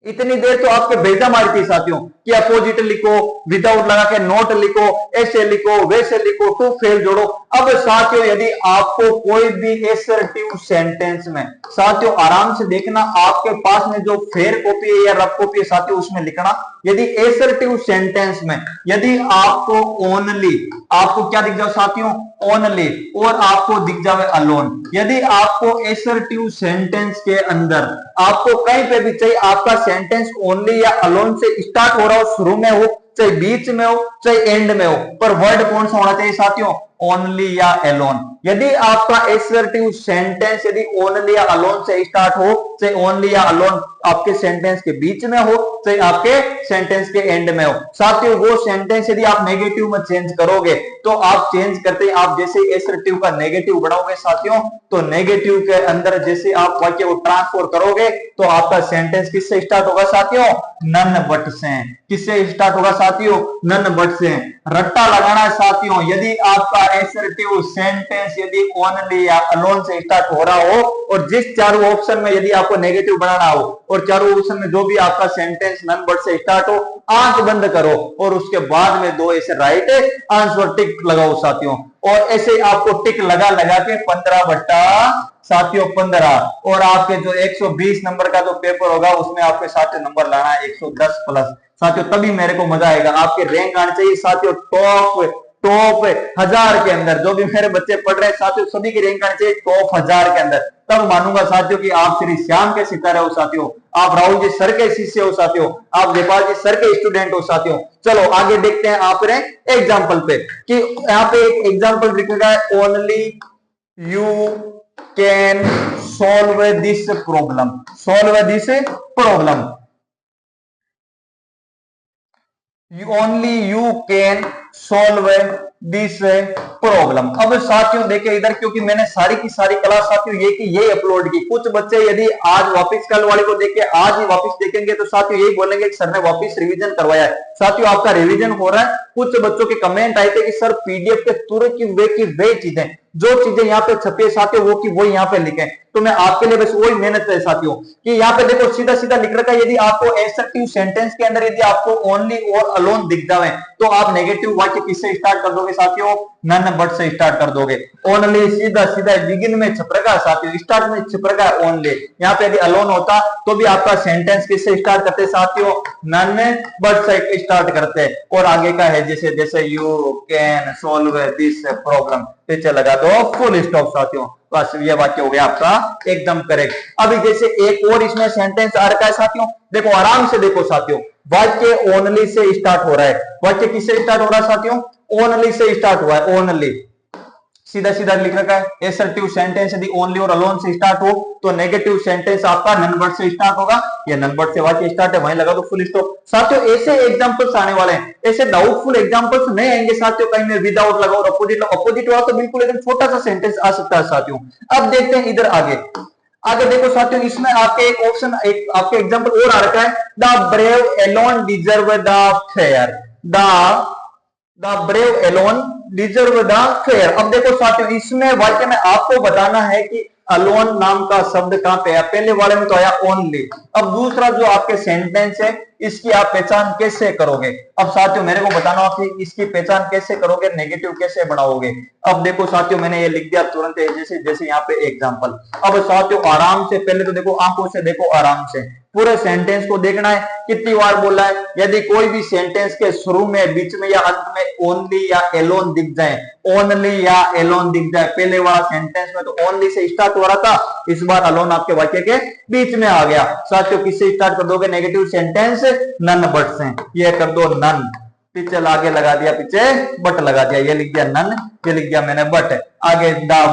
Speaker 1: इतनी देर तो आपके बेजा मारी थी साथियों कि अपोजिट लिखो, विदाउट लगा के नोट लिखो, ऐसे लिखो, वैसे लिखो, टू फेल जोड़ो। अब साथियों यदि आपको कोई भी एसर्टिव सेंटेंस में साथियों आराम से देखना, आपके पास में जो फेयर कॉपी है या रफ कॉपी है साथियों उसमें लिखना, यदि एसर्टिव सेंटेंस में यदि आपको ओनली, आपको क्या दिख जाओ साथियों, ओनली, और आपको दिख जाए अलोन, यदि आपको एसर्टिव सेंटेंस के अंदर आपको कहीं पे भी चाहिए आपका सेंटेंस ओनली या अलोन से स्टार्ट हो रहा हो, शुरू में हो, चाहे बीच में हो, चाहे एंड में हो, पर वर्ड कौन सा होना चाहिए साथियों, ओनली या अलोन। यदि आपका एसर्टिव सेंटेंस यदि ओनली या अलोन से स्टार्ट हो, चाहे ओनली या अलोन आपके सेंटेंस के बीच में हो, चाहे आपके सेंटेंस के एंड में हो साथियों, वो सेंटेंस यदि आप नेगेटिव में चेंज करोगे तो आप चेंज करते आप जैसे एसर्टिव का नेगेटिव बढ़ाओगे साथियों, तो नेगेटिव के अंदर जैसे आप वाक्य को ट्रांसफर करोगे तो आपका सेंटेंस किससे स्टार्ट होगा साथियों, नन बट से। किससे स्टार्ट होगा साथियों, नन बट से। रट्टा लगाना है साथियों, यदि आपका एसर्टिव सेंटेंस यदि ओनली या अलोन से स्टार्ट हो रहा हो और जिस चारों ऑप्शन में यदि आपको नेगेटिव बनाना हो और चारों ऑप्शन में जो भी आपका सेंटेंस नन बट से स्टार्ट हो, आंख बंद करो और उसके बाद में दो ऐसे राइट आंसर टिक लगाओ साथियों, और ऐसे आपको टिक लगा लगा के 15 बट्टा साथियों 15, और आपके जो 120 नंबर का जो पेपर होगा उसमें आपके साथ नंबर लाना है 110 प्लस साथियों, तभी मेरे को मजा आएगा। आपके रैंक आने चाहिए साथियों टॉप 1000 के अंदर, जो भी मेरे बच्चे पढ़ रहे हैं साथियों सभी की रैंक आनी चाहिए टॉप 1000 के अंदर, तब मानूंगा साथियों कि आप श्री श्याम के सितारे हो साथियों, आप राहुल जी सर के शिष्य हो साथियों, आप नेपाल जी सर के स्टूडेंट हो साथियों। चलो आगे देखते हैं आपने एग्जाम्पल पे कि यहाँ पे एक एग्जाम्पल लिखा है, only you can solve this problem, solve this problem, only you can solve this problem. अब साथियों देखिए इधर, क्योंकि मैंने सारी की सारी क्लास साथियों ये अपलोड की, कुछ बच्चे यदि आज वापस कल वाले को देख के आज ही वापस देखेंगे तो साथियों यही बोलेंगे कि सर ने वापस रिवीजन करवाया है। साथियों आपका रिवीजन हो रहा है। कुछ बच्चों के कमेंट आए थे कि सर पीडीएफ के तुरंत की वे चीजें, जो चीजें यहाँ पे छपी है साथियों वो की वो यहाँ पे लिखें, तो मैं आपके लिए बस वही मेहनत है साथियों कि यहाँ पे देखो सीधा सीधा लिख रखा है, यदि आपको एसर्टिव सेंटेंस के अंदर यदि आपको ओनली और अलोन दिख जाए तो आप नेगेटिव वाक्य किससे स्टार्ट कर दोगे साथियों, नन बट से स्टार्ट कर दोगे। ओनली सीधा सीधा बिगिन में छप रखा साथियों, स्टार्ट में छप रखा ओनली, यहाँ पे यदि अलोन होता तो भी आपका सेंटेंस किससे स्टार्ट करते साथियों, नन बट से स्टार्ट करते, और आगे का है जैसे जैसे you can solve this problem, पीछे लगा दो फुल स्टॉप साथियों, बस ये वाक्य हो गया आपका एकदम करेक्ट। अभी जैसे एक और इसमें सेंटेंस आ रखा है साथियों, देखो आराम से देखो साथियों, वाक्य ओनली से स्टार्ट हो रहा है, वाक्य किससे स्टार्ट हो रहा है साथियों, ओनली से स्टार्ट हुआ है, ओनली। सीधा सीधा लिख रखा है। एसर्टिव सेंटेंस यदि ओनली और अलोन से स्टार्ट हो तो नेगेटिव सेंटेंस आपका नन वर्ड से स्टार्ट होगा, या नन वर्ड से वाक्य स्टार्ट है वहीं लगा दो फुल स्टॉप। साथियों ऐसे एग्जांपल्स आने वाले हैं, ऐसे डाउटफुल एग्जांपल्स नहीं आएंगे साथियों कहीं में विदाउट लगाओ और अपोजिट, अपोजिट वाला तो बिल्कुल एकदम छोटा सा सेंटेंस आ सकता है साथियों। अब देखते हैं इधर आगे, आगे देखो साथियों, इसमें आपके एक ऑप्शन, एक आपके एग्जांपल और आ रखा है, the brave alone deserve the fair, the brave alone deserve the fair. अब देखो साथियों इसमें वाक्य में आपको बताना है कि अलोन नाम का शब्द कहां पे है, पहले वाले में तो आया ओनली। अब दूसरा जो आपके सेंटेंस है इसकी आप पहचान कैसे करोगे। अब साथियों मेरे को बताना है कि इसकी पहचान कैसे करोगे, नेगेटिव कैसे बनाओगे। अब देखो साथियों मैंने ये लिख दिया तुरंत, जैसे जैसे यहाँ पे एग्जांपल। अब साथियों आराम से पहले तो देखो, आंखों से देखो, आराम से पूरे सेंटेंस को देखना है। कितनी बार बोला है, यदि कोई भी सेंटेंस के शुरू में, बीच में या अंत में ओनली या एलोन दिख जाए, ओनली या एलोन दिख जाए, पहले वाला सेंटेंस में तो ओनली से स्टार्ट हो रहा था, इस बार अलोन आपके वाक्य के बीच में आ गया। साथियों किससे स्टार्ट कर दोगे नेगेटिव सेंटेंस, नन बट से, ये कर दो नन, पीछे आगे लगा दिया, पीछे बट लगा दिया, ये लिख दिया नन, ये लिख दिया मैंने बट, आगे the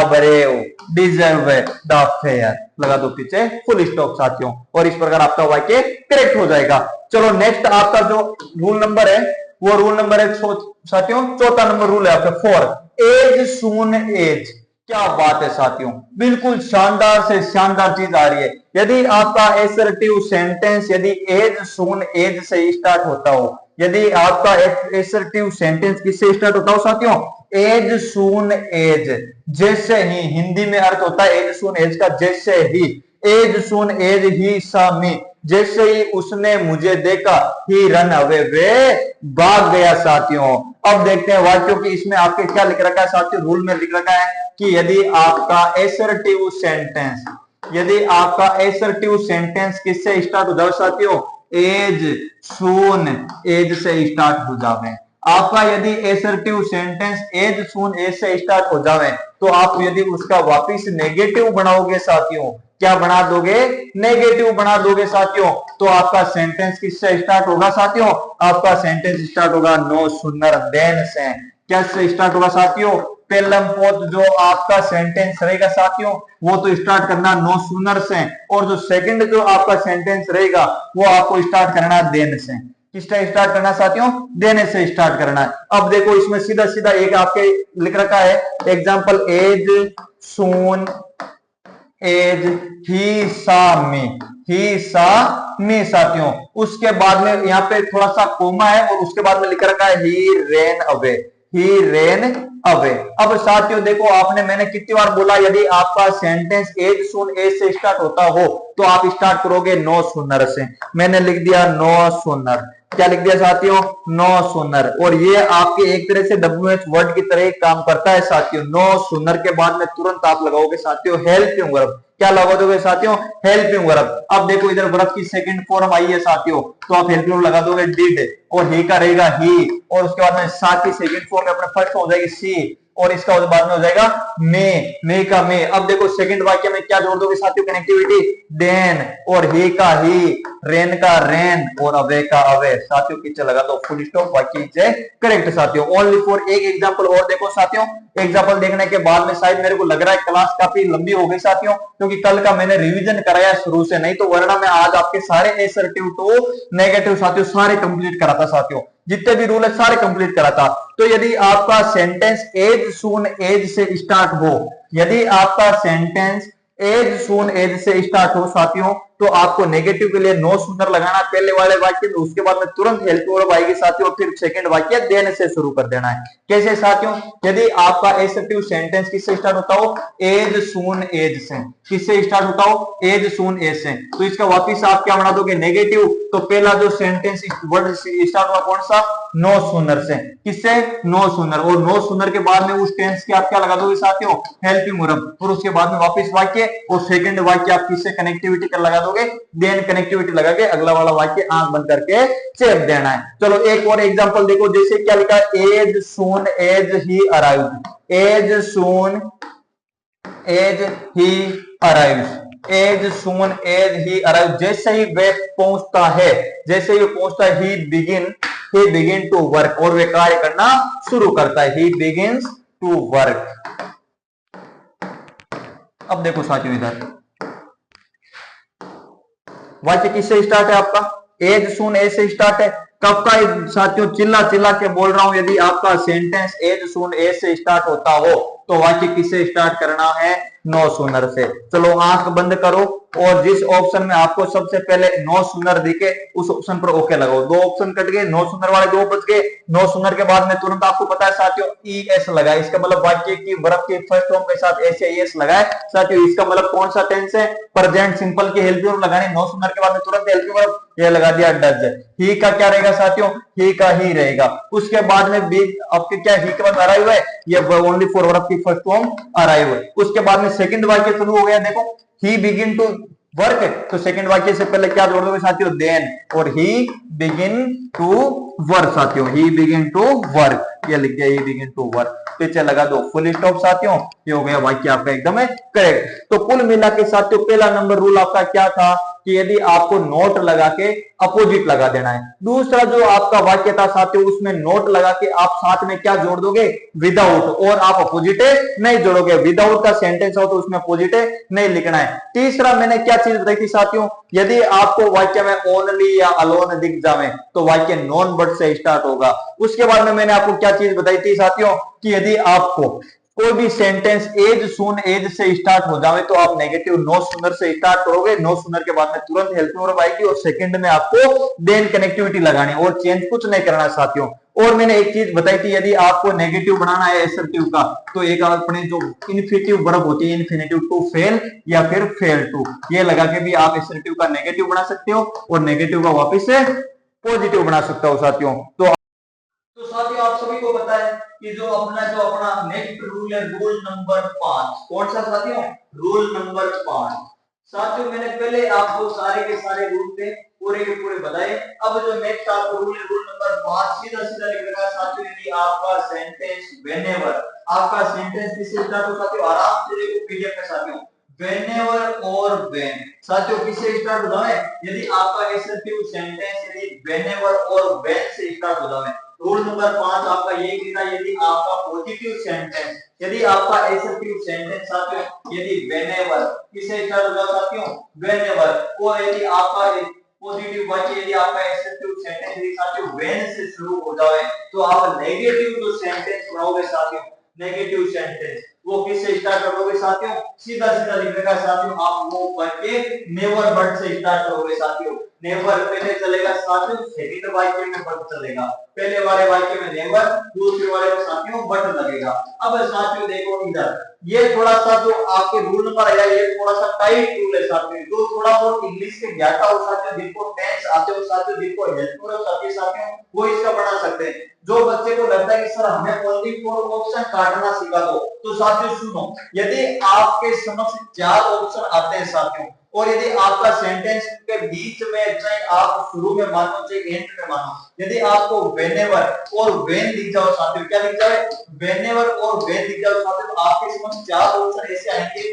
Speaker 1: brave deserve the fair लगा दो, पीछे फुल स्टॉप साथियों, और इस प्रकार आपका वाक्य करेक्ट हो जाएगा। चलो नेक्स्ट आपका जो रूल नंबर है वो रूल नंबर है साथियों, चौथा नंबर रूल है आपका 4, एज सून एज। क्या बात है साथियों, बिल्कुल शानदार से शानदार चीज आ रही है। यदि आपका एसर्टिव सेंटेंस यदि एज सून एज से स्टार्ट होता हो, यदि आपका एसर्टिव सेंटेंस किससे स्टार्ट होता हो साथियों, एज सून एज, जैसे ही, हिंदी में अर्थ होता है एज सून एज का जैसे ही, as soon as he saw मी, जैसे ही उसने मुझे देखा, ही रन अवे, वे भाग गया साथियों। अब देखते हैं वाक्यों की, इसमें आपके क्या लिख रखा है साथियों, रूल में लिख रखा है कि यदि आपका एसर्टिव सेंटेंस, यदि आपका एसर्टिव सेंटेंस किससे स्टार्ट हो जाए साथियों, एज सून एज से स्टार्ट हो जावे। आपका यदि assertive sentence as soon as से स्टार्ट हो जावे तो आप यदि उसका वापिस नेगेटिव बनाओगे साथियों, क्या बना दोगे, नेगेटिव बना दोगे साथियों, तो आपका सेंटेंस किससे स्टार्ट होगा साथियों, आपका सेंटेंस स्टार्ट होगा नो सुनर देन से। क्या से स्टार्ट होगा साथियों, पेलम पोत जो आपका सेंटेंस रहेगा साथियों वो तो स्टार्ट करना नो सुनर से, और जो सेकंड जो आपका सेंटेंस रहेगा वो आपको स्टार्ट करना देन से। किससे स्टार्ट करना साथियों, देने से स्टार्ट करना है। अब देखो इसमें सीधा सीधा एक आपके लिख रखा है example, as soon as he saw me, he saw मी साथियों। उसके बाद में यहाँ पे थोड़ा सा कोमा है और उसके बाद में लिख रखा है ही रेन अवे, ही रेन अवे। अब साथियों देखो आपने, मैंने कितनी बार बोला, यदि आपका सेंटेंस एज सून एज से स्टार्ट होता हो तो आप स्टार्ट करोगे नो सुनर से। मैंने लिख दिया नो सुनर, क्या लिख दिया साथियों, नो सुनर, और ये आपके एक तरह से WH वर्ड की तरह काम करता है साथियों। नो सुनर के बाद में तुरंत आप लगाओगे साथियों हेल्पिंग वर्ब। क्या लगा दोगे साथियों, हेल्पिंग वर्ब। अब देखो इधर वर्ब की सेकंड फॉर्म आई है साथियों, तो आप हेल्पिंग वर्ब लगा दोगे डिड, और ही का रहेगा ही, और उसके बाद में सा की सेकंड फॉर्म में अपने फर्स्ट हो जाएगी सी, और इसका बाद में हो जाएगा मे का मे। अब देखो सेकंड वाक्य में क्या जोड़ दोगे साथियों, कनेक्टिविटी, देन, और ही का ही, रेन का रेन, और अवे का अवे साथियों। पीछे लगा दो फुल स्टॉप, वाक्य से करेक्ट साथियों। ओनली फॉर एक एग्जांपल और देखो साथियों, एग्जांपल देखने के बाद में शायद मेरे को लग रहा है क्लास काफी लंबी हो गई साथियों, क्योंकि कल का मैंने रिवीजन कराया शुरू से, नहीं तो वरना मैं आज आपके सारे एसर्टिव टू नेगेटिव साथियों सारे कंप्लीट कराता साथियों, जितने भी रूल है सारे कंप्लीट कराता। तो यदि आपका सेंटेंस एज सून एज से स्टार्ट हो, यदि आपका सेंटेंस एज सून एज से स्टार्ट हो साथियों, तो आपको नेगेटिव के लिए नो सुनर लगाना पहले वाले वाक्य में, उसके बाद में तुरंत हेल्प वर्ब आएगी साथियों, फिर सेकंड वाक्य देन से शुरू कर देना है। कैसे साथियों, यदि आपका एसर्टिव सेंटेंस किससे स्टार्ट होता हो, एज सून एज से, किससे स्टार्ट होता हो, एज सून एज से, तो इसका वापिस आप क्या बना दोगे, नेगेटिव। तो पहला जो सेंटेंस वर्ड स्टार्ट हुआ कौन सा, नो सुनर से, किससे, नो सुनर, और नो सुनर के बाद में उस टेंस के आप क्या लगा दोगे साथियों, हेल्पिंग वर्ब, और उसके बाद में वापिस वाक्य, और सेकंड वाक्य आप किससे कनेक्टिविटी कर लगा दोगे, देन कनेक्टिविटी लगा के अगला वाला वाक्य आंख बंद करके चेप देना है। चलो एक और एग्जांपल देखो, जैसे क्या लिखा है, as soon as he arrived, as soon as he arrived, as soon as he arrive, जैसे ही वे पहुंचता है, जैसे ही पहुंचता है, ही बिगिन टू वर्क, और वे कार्य करना शुरू करता है, ही बिगिन्स टू वर्क। अब देखो साथियों, इधर वाक्य किससे स्टार्ट है आपका? एज सून एज से स्टार्ट है। कब का साथियों चिल्ला चिल्ला के बोल रहा हूं, यदि आपका सेंटेंस एज सून एज से स्टार्ट होता हो तो वाक्य किससे स्टार्ट करना है? नो सूनर से। चलो आंख बंद करो और जिस ऑप्शन में आपको सबसे पहले नो सूनर दिखे उस ऑप्शन पर ओके लगाओ। दो ऑप्शन कट गए, नो सूनर वाले दो बच गए। नो सूनर के बाद में तुरंत आपको पता है साथियों ई एस लगाए, इसका मतलब वाक्य की वर्ब के फर्स्ट फॉर्म के साथ एस या एस लगाए साथियों। इसका मतलब कौन सा टेंस है? प्रेजेंट सिंपल की हेल्प वर्ब लगानी। नो सूनर के बाद में तुरंत हेल्प वर्ब ये लगा दिया डज। ही का क्या रहेगा साथियों? ही का ही रहेगा। उसके बाद में बी आपके क्या ही के बाद अराइव है, ये ओनली फॉर वर्ब की फर्स्ट फॉर्म अराइव है। उसके बाद में सेकंड वाक्य शुरू हो गया, देखो ही बिगिन टू वर्क, तो सेकंड वाक्य से पहले क्या जोड़ दोगे साथियों? देन, और ही बिगिन टू वर्क साथियों, ही बिगिन टू वर्क, ये लिख दिया ही बिगिन टू वर्क। पीछे लगा दो फुल स्टॉप साथियों, ये हो गया वाक्य आपका एकदम है करेक्ट। तो कुल मिला के साथियों पहला नंबर रूल आपका क्या था कि यदि आपको नोट लगा के अपोजिट लगा देना है। दूसरा जो आपका वाक्य था साथियों उसमें नोट लगा के आप साथ में क्या जोड़ दोगे? विदाउट, और आप अपोजिट नहीं जोड़ोगे। विदाउट का सेंटेंस हो तो उसमें अपोजिट नहीं लिखना है। तीसरा मैंने क्या चीज बताई थी साथियों? यदि आपको वाक्य में ओनली या अलोन दिख जावे तो वाक्य नॉन वर्ड से स्टार्ट होगा। उसके बाद में मैंने आपको क्या चीज बताई थी साथियों कि यदि आपको कोई भी सेंटेंस एज सून एज से स्टार्ट हो जाए तो आप नेगेटिव नो सूनर से स्टार्ट करोगे। नो सूनर के बाद में तुरंत हेल्प वर्ब आएगी और सेकंड में आपको देन कनेक्टिविटी लगानी और चेंज कुछ नहीं करना साथियों। और मैंने एक चीज बताई थी, यदि आपको नेगेटिव बनाना है एसर्टिव का तो एक अपने जो इन्फिनिटिव वर्ब होती है इन्फिनिटिव टू फेल या फिर फेल टू, ये लगा के भी आप एसर्टिव का नेगेटिव बना सकते हो और नेगेटिव का वापिस से पॉजिटिव बना सकते हो साथियों। तो साथियों आप सभी को पता है कि जो अपना नेक्स्ट रूल है रूल नंबर 5। कौन सा साथियों? Rule number 5। साथियों मैंने पहले आपको सारे के सारे रूल थे पूरे के पूरे बताए। अब जो नेक्स्ट आपको रूल है रूल नंबर 5 सीधा सीधा लिख रखा है साथियों। यदि आपका सेंटेंस व्हेनेवर, आपका सेंटेंस किससे स्टार्ट हो साथियों? आराम से देखो पीडीएफ में साथियों, व्हेनेवर और व्हेन साथियों किससे स्टार्ट हो जाए? यदि आपका एसर्टिव सेंटेंस यदि व्हेनेवर और व्हेन से स्टार्ट हो जाए। रूल नंबर 5 आपका ये कहता है यदि आपका पॉजिटिव सेंटेंस, यदि आपका एसर्टिव सेंटेंस साथियों यदि व्हेनेवर किससे स्टार्ट होगा साथियों? व्हेनेवर, और यदि आपका पॉजिटिव वाक्य यदि आपका एसर्टिव सेंटेंस यदि साथियों व्हेन से शुरू हो जाए तो आप नेगेटिव जो सेंटेंस बनाओगे साथियों, नेगेटिव सेंटेंस वो किससे स्टार्ट करोगे साथियों? सीधा सीधा लिख रखा है साथियों, आप वो वाक्य नेवर बट से स्टार्ट करोगे साथियों। नेवर पहले चलेगा साथियों, सेकंड वाक्य में बट चलेगा। पहले वाले वाक्य में नेवर, दूसरे वाले में साथियों बट लगेगा। अब साथियों देखो इधर, ये थोड़ा सा जो आपके रूल नंबर आया ये थोड़ा सा टाइट रूल है साथियों। जो थोड़ा बहुत इंग्लिश के ज्ञाता हो साथियों, जिनको टेंस आते हो साथियों, जिनको हेल्प हो साथियों वो इसका बना सकते हैं। जो बच्चे को लगता है कि सर हमें ओनली फोर ऑप्शन काटना सिखा दो, तो साथियों सुनो, यदि आपके समक्ष 4 ऑप्शन आते हैं साथियों और यदि आपका सेंटेंस के बीच में चाहे आप शुरू में मानो चाहे एंड में मानो, यदि आपको व्हेनेवर और व्हेन दिख जाओ साथियों, क्या दिख जाए? व्हेनेवर और व्हेन दिख जाओ साथियों, तो आपके समक्ष 4 ऑप्शन ऐसे आएंगे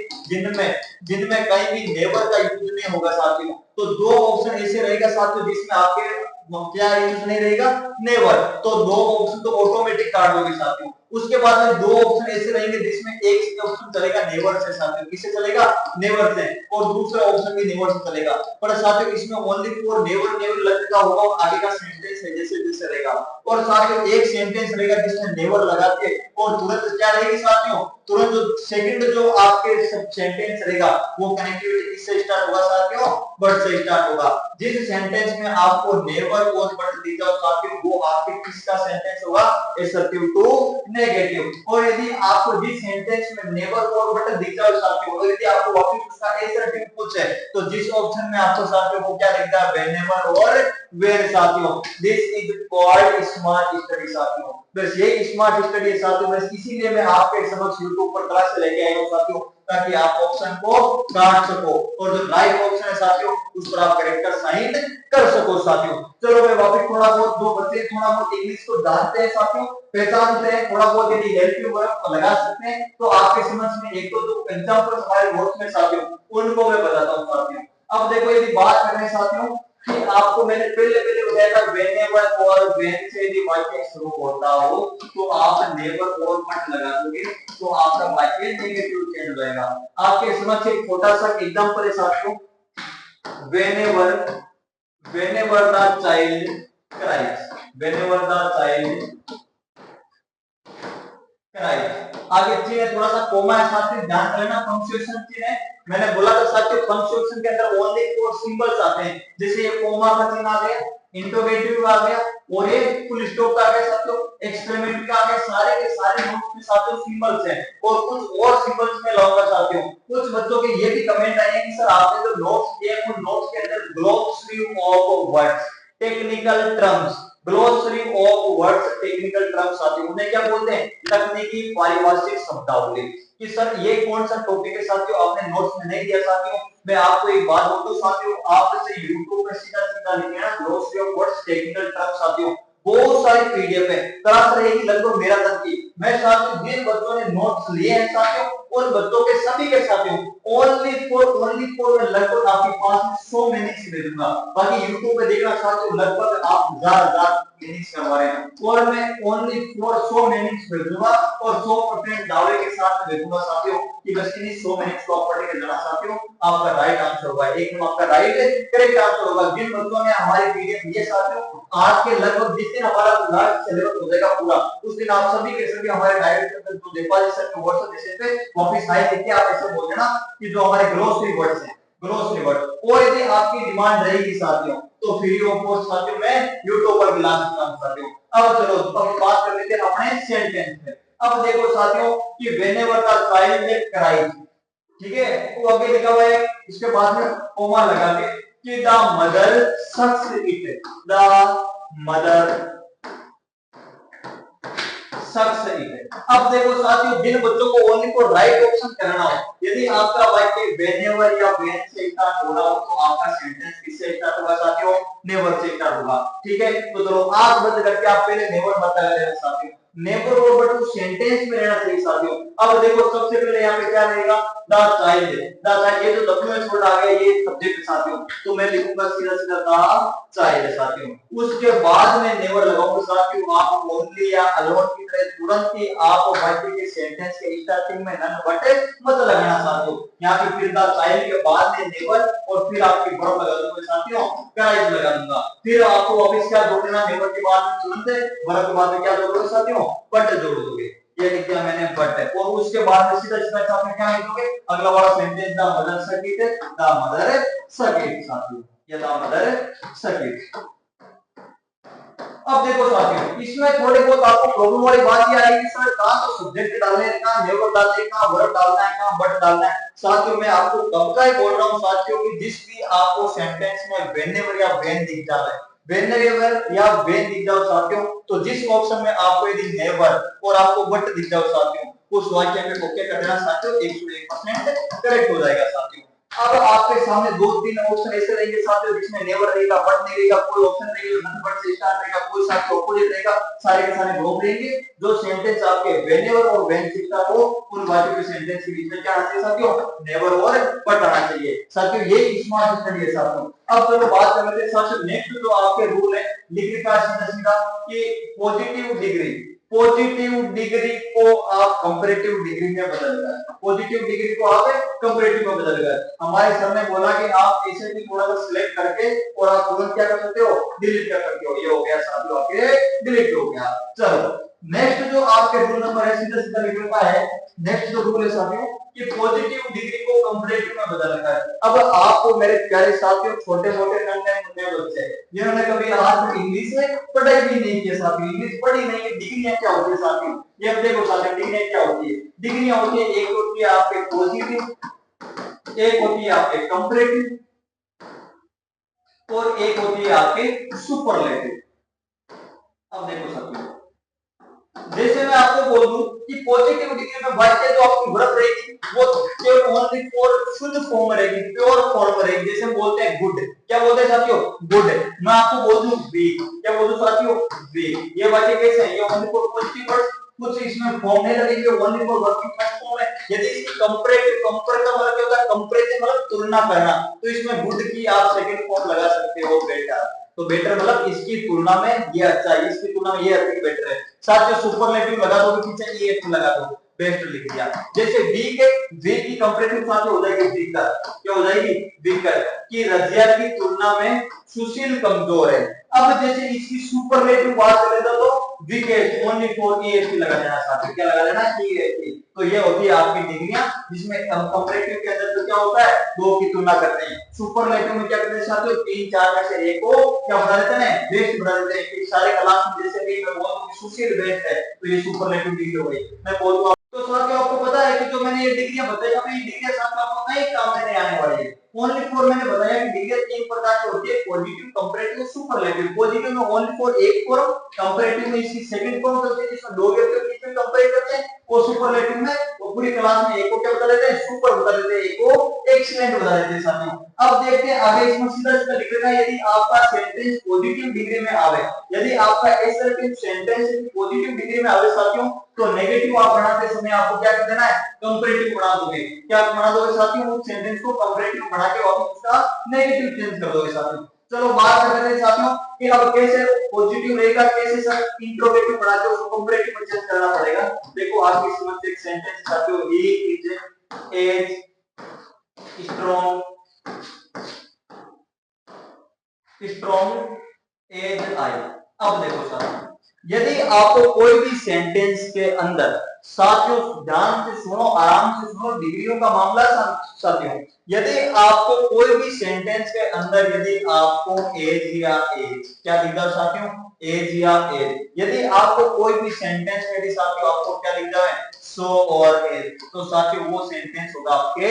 Speaker 1: जिनमें कहीं भी नेवर का यूज नहीं होगा साथियों। तो 2 ऑप्शन ऐसे रहेगा साथियों जिसमें आपके क्या यूज नहीं रहेगा? नेवर। तो 2 ऑप्शन तो ऑटोमेटिक काट दोगे साथियों। उसके बाद में 2 ऑप्शन ऐसे रहेंगे जिसमें एक ऑप्शन चलेगा नेवर से साथियों, किससे चलेगा? नेवर से, और दूसरा ऑप्शन भी नेवर से चलेगा। पर साथियों इसमें ओनली फॉर नेवर नेवर लगेगा होगा और आगे का सेंटेंस है जैसे जैसे रहेगा। और साथियों एक सेंटेंस रहेगा जिसमें नेवर लगा के और तुरंत क्या रहेगी साथियों? तुरंत जो सेकंड जो आपके सेंटेंस रहेगा वो कनेक्टिविटी किससे स्टार्ट होगा साथियों? बट से स्टार्ट होगा। जिस सेंटेंस में आपको नेवर और बट दिख जाओ साथियों वो आपके किसका सेंटेंस होगा? Assertive to negative. और यदि आपको जिस सेंटेंस में नेवर और बट दिख जाओ साथियों और यदि आपको वापस उसका एसर्टिव पूछे तो जिस ऑप्शन में आपको साथियों वो क्या लिखता है? व्हेनेवर और व्हेन साथियों। This is called smart study साथियों। बस ये स्मार्ट स्टडी है साथियों, बस इसीलिए मैं आपके समक्ष YouTube पर क्लास लेके आया हूं साथियों, ताकि आप ऑप्शन को काट सको और जो राइट ऑप्शन है साथियों उस पर आप करेक्टर साइन कर सको साथियों। चलो मैं वापस थोड़ा बहुत, जो बच्चे थोड़ा बहुत इंग्लिश को जानते हैं साथियों, पहचानते हैं, थोड़ा बहुत यदि हेल्प वर्क लगा सकते हैं तो आपके समझ में एक तो जो एग्जांपल हमारे नोट्स में साथियों उनको मैं बताता हूं साथियों। अब देखो यदि बात करें साथियों फिर आपको मैंने पहले पहले बताया था व्हेनेवर और व्हेन से यदि वाक्य शुरू होता हो तो आप नेवर और मत लगा दोगे तो आपका वाक्य नेगेटिव चेंज हो जाएगा। आपके समक्ष एक छोटा सा एग्जांपल है साथियों, whenever whenever the child cries, whenever the child cries. आगे चीज थोड़ा सा कोमा है साथियों, ध्यान लेना, पंक्चुएशन चीज है। मैंने बोला था साथियों पंक्चुएशन के अंदर ओनली 4 सिंबल्स आते हैं, जैसे ये कोमा का चिन्ह आ गया, इंटरोगेटिव आ गया और ये फुल स्टॉप का आ गया साथियों, एक्सक्लेमेटरी का आ गया, सारे के सारे नोट्स में साथियों सिंबल्स हैं। और कुछ और सिंबल्स में लाऊंगा साथियों। कुछ बच्चों के ये भी कमेंट आए हैं कि सर आपने जो नोट्स दिए उन नोट्स के अंदर glossary of words, technical terms, glossary of words, technical terms आती है, उन्हें क्या बोलते हैं, तकनीकी पारिभाषिक शब्दावली। कि सर ये कौन सा टॉपिक है साथियों, आपने नोट्स में नहीं दिया साथियों। मैं आपको एक बात बोलता हूं साथियों, आप से YouTube पे सीधा सीधा लिखे ना glossary of words, technical terms साथियों, बहुत सारी पीडीएफ है, क्लास रहेगी लगभग मेरा तक की। मैं साथियों जिन बच्चों ने नोट्स लिए हैं साथियों उन बच्चों के सभी के साथियों ओनली फॉर मैं लगभग आपके पास 100 मिनट्स दे दूंगा। बाकी YouTube पे देखना साथियों लगभग आप हजार मिनट्स करवा रहे हैं और मैं ओनली फॉर 100 मिनट्स भेजूंगा और 100% दावे के साथ भेजूंगा साथियों कि बस इन्हीं 100 मिनट्स को आप पढ़ के जाना साथियों, आपका राइट आंसर होगा, एकदम आपका राइट करेक्ट आंसर होगा। जिन बच्चों ने हमारी पीडीएफ लिए साथियों, आज के लगभग जिस दिन हमारा लास्ट सिलेबस हो जाएगा पूरा, उस दिन आप सभी के सभी हमारे डायरेक्टर को नेपाली सर के व्हाट्सएप मैसेज पे वापस हाई लिख के आप ऐसे बोल देना कि जो हमारे ग्लोसरी वर्ड्स हैं, ग्लोसरी वर्ड। और यदि आपकी डिमांड रहेगी साथियों तो फ्री ऑफ कॉस्ट साथियों मैं YouTube पर भी ला सकता हूं साथियों। अब चलो अब बात कर लेते हैं अपने सेंटेंस में। अब देखो साथियों कि व्हेनेवर द चाइल्ड क्राइज, ठीक है, तो आगे लिखा हुआ है, इसके बाद में कोमा लगा के कि the mother sucks it, the mother sucks it. अब देखो साथियों जिन बच्चों को ओनली को राइट ऑप्शन करना हो, यदि आपका वाक्य व्हेनेवर या व्हेन से स्टार्ट हो रहा हो तो आपका सेंटेंस किससे स्टार्ट होगा साथियों, नेवर से स्टार्ट होगा। ठीक है, तो चलो आंख बंद करके आप पहले नेवर बता लेना साथियों, नेवर और बट उस सेंटेंस में रहना चाहिए साथियों। अब देखो सबसे पहले यहाँ पे क्या रहेगा, द चाइल्ड, द चाइल्ड, ये जो डब्ल्यूएच वर्ड आ गया ये सब्जेक्ट साथियों, तो मैं लिखूंगा सीधा सीधा द चाइल्ड साथियों। उसके बाद में नेवर लगाऊंगा साथियों, आप ओनली या अलोन की तरह तुरंत ही आप वाक्य के सेंटेंस के स्टार्टिंग में नन बट मत लगाना साथियों। यहाँ पे फिर द चाइल्ड के बाद में नेवर और फिर आपकी वर्ब लगा दूंगा साथियों, क्राइज लगा दूंगा। फिर आपको वापस क्या जोड़ना, नेवर के बाद में तुरंत वर्ब के बाद में क्या जोड़ोगे साथियों, बट जोड़ दोगे। ये लिख दिया मैंने बट, और उसके बाद में सीधा सीधा साथियों क्या लिखोगे, अगला वाला सेंटेंस द मदर सकिट, द मदर सकिट साथियों, ये द मदर सकिट। अब देखो साथियों इसमें थोड़े बहुत आपको प्रॉब्लम वाली बात ये आएगी सर कहां तो सब्जेक्ट डालने हैं, कहां नेवर डालने हैं, कहां वर्ब डालना है, कहां बट डालना है। साथियों मैं आपको कब का ही बोल रहा हूं साथियों कि जिस भी आपको सेंटेंस में व्हेनेवर या व्हेन दिख जाए, व्हेनेवर या व्हेन दिख जाओ साथियों, तो जिस ऑप्शन में आपको यदि नेवर और आपको बट दिख जाओ साथियों, उस वाक्य में ओके कर देना साथियों, 101% करेक्ट हो जाएगा साथियों। अब आपके सामने दो तीन ऑप्शन ऐसे रहेंगे साथियों जिसमें नेवर रहेगा, बट नहीं रहेगा, कोई ऑप्शन नहीं रहेगा, बट से स्टार्ट रहेगा, कोई साथ ऑपोजिट रहेगा, सारे के सारे ग्रुप रहेंगे। जो सेंटेंस आपके व्हेनेवर और व्हेन से स्टार्ट हो उन वाक्यों के सेंटेंस के बीच में क्या आना चाहिए साथियों, नेवर और बट आना चाहिए साथियों। ये स्मार्ट स्टडी है साथियों। अब चलो बात कर लेते हैं साथियों नेक्स्ट जो आपके रूल है लिखने का सीधा सीधा कि पॉजिटिव डिग्री, पॉजिटिव डिग्री को आप कंपैरेटिव डिग्री में बदल गए, पॉजिटिव डिग्री को आप कंपैरेटिव में बदल गए। हमारे सर ने बोला कि आप ऐसे भी थोड़ा सा सिलेक्ट करके और आप तुरंत क्या कर सकते हो, डिलीट कर सकते हो। ये हो गया साथियों आपके डिलीट हो गया। चलो नेक्स्ट जो आपके रूल नंबर है सीधा सीधा लिखने का है, नेक्स्ट जो रूल है साथियों कि पॉजिटिव डिग्री को कंपैरेटिव में बदलना है। अब आपको मेरे प्यारे साथियों छोटे मोटे नन्हे मुन्ने बच्चे जिन्होंने कभी आज तक इंग्लिश में पढ़ाई भी नहीं की साथियों, इंग्लिश पढ़ी नहीं है, डिग्रियां क्या होती है साथियों, ये देखो साथियों डिग्रियां क्या होती है, डिग्रियां होती है एक होती है आपके पॉजिटिव, एक होती है आपके कंपैरेटिव और एक होती है आपके सुपरलेटिव। अब देखो साथियों जैसे मैं आपको बोल दूं कि पॉजिटिव डिग्री में वाक्य जो आपकी वर्ब रहेगी वो केवल ओनली फॉर शुद्ध फॉर्म रहेगी, प्योर फॉर्म रहेगी। जैसे हम बोलते हैं गुड, क्या बोलते हैं साथियों, गुड। मैं आपको बोल दूं वीक, क्या बोल दूं साथियों, वीक। ये वाक्य कैसे है, ये ओनली फॉर पॉजिटिव वर्ड्स, कुछ इसमें फॉर्म नहीं लगेगी, ओनली फॉर वर्ब की फर्स्ट फॉर्म है। यदि इसकी कंपैरेटिव, कंपेयर का मतलब क्या होता है, कंपैरिजन मतलब तुलना करना, तो इसमें वुड की आप सेकंड फॉर्म लगा सकते हो बेटर। तो बेटर मतलब इसकी तुलना में ये अच्छा है, इसकी तुलना में ये अधिक बेटर है। साथ में सुपरलेटिव लगा दो, पीछे ईएफ लगा दो, बेस्ट लिख दिया। जैसे वीक की कंपैरेटिव साथ में हो जाएगी वीकर, क्या हो जाएगी, वीकर, कि रजिया की तुलना में सुशील कमजोर है। अब जैसे इसकी सुपरलेटिव बात करें तो वीकेस्ट, ओनली फॉर ईएफ लगा देना, साथ में क्या लगा देना, ईएफ। तो ये होती है आपकी डिग्रियां, जिसमें कंपैरेटिव के अंदर तो क्या होता है, दो की तुलना करते हैं। सुपरलेटिव में क्या करते हैं साथियों, तीन चार में से एक को क्या बता देते हैं, बेस्ट बता देते हैं। कि सारे क्लास में जैसे भी मैं बोलूं कि सुशील बेस्ट है, तो ये सुपरलेटिव डिग्री हो गई। मैं बोलूं तो साथियों आपको पता है कि जो मैंने ये डिग्रियां बताई, हमें ये डिग्रियां साथ में आपको कई काम में नहीं आने वाली है। ओनली फॉर मैंने बताया कि डिग्री तीन प्रकार की होती है, पॉजिटिव, कंपैरेटिव, सुपरलेटिव। पॉजिटिव में ओनली फॉर एक फॉर्म, कंपैरेटिव में इसकी सेकंड फॉर्म होती है जिसमें दो व्यक्तियों के बीच में कंपेयर करते हैं, और सुपरलेटिव में वो पूरी क्लास में एक को क्या बता देते हैं, सुपर बता देते हैं, एक को एक्सीलेंट बता देते हैं साथियों। अब देखते हैं आगे, इसमें सीधा सीधा लिख देना, यदि आपका सेंटेंस पॉजिटिव डिग्री में आवे, यदि आपका असर्टिव सेंटेंस पॉजिटिव डिग्री में आवे साथियों, तो नेगेटिव आप बनाते समय आपको क्या कर देना है, कंपैरेटिव बना दोगे। क्या बना दोगे साथियों, उस सेंटेंस को कंपैरेटिव बना के वापस उसका नेगेटिव चेंज कर दोगे साथियों। चलो बात करते हैं साथियों कि अब कैसे पॉजिटिव रहेगा, कैसे सर इंट्रोगेटिव बना के उसको कंपैरेटिव में चेंज करना पड़ेगा। देखो आज की समझ एक सेंटेंस साथियों, he is as strong as I. अब देखो साथियों, यदि आपको कोई भी सेंटेंस के अंदर, साथियों ध्यान से सुनो, आराम से सुनो, डिग्रियों का मामला साथियों, यदि आपको कोई भी सेंटेंस के अंदर यदि आपको एज या एज, क्या लिखा साथियों, एज या एज, यदि आपको कोई भी सेंटेंस में साथियों आपको क्या लिखा है, सो और एज, तो साथियों वो सेंटेंस होगा आपके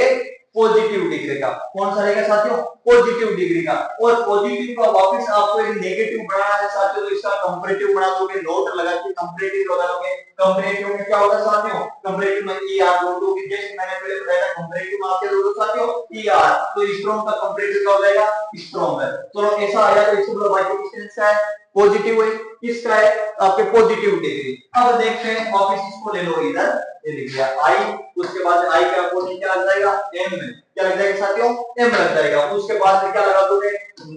Speaker 1: पॉजिटिव डिग्री का। कौन सा रहेगा साथियों, पॉजिटिव डिग्री का। और पॉजिटिव का वापस आपको एक नेगेटिव बनाना है साथियों, तो इसका कंपैरेटिव बना दोगे, नोट लगा के कंपैरेटिव लगा दोगे। कंपैरेटिव में क्या होगा साथियों, कंपैरेटिव में ई आर जोड़ दोगे, जैसे मैंने पहले बताया था कंपैरेटिव में आपके जोड़ दो साथियों ई आर, तो स्ट्रांग का कंपैरेटिव क्या हो जाएगा, स्ट्रांग है। तो ऐसा आया, तो इसको बोलो वाई डिस्टेंस का है, पॉजिटिव है, किसका है, आपके पॉजिटिव डिग्री। अब देखते हैं, वापस इसको ले लो इधर, ये लिख दिया आई, उसके बाद आई का अपोजिट क्या लग जाएगा, एम, क्या लग जाएगा साथियों, एम लग जाएगा। उसके बाद में क्या लगा दोगे,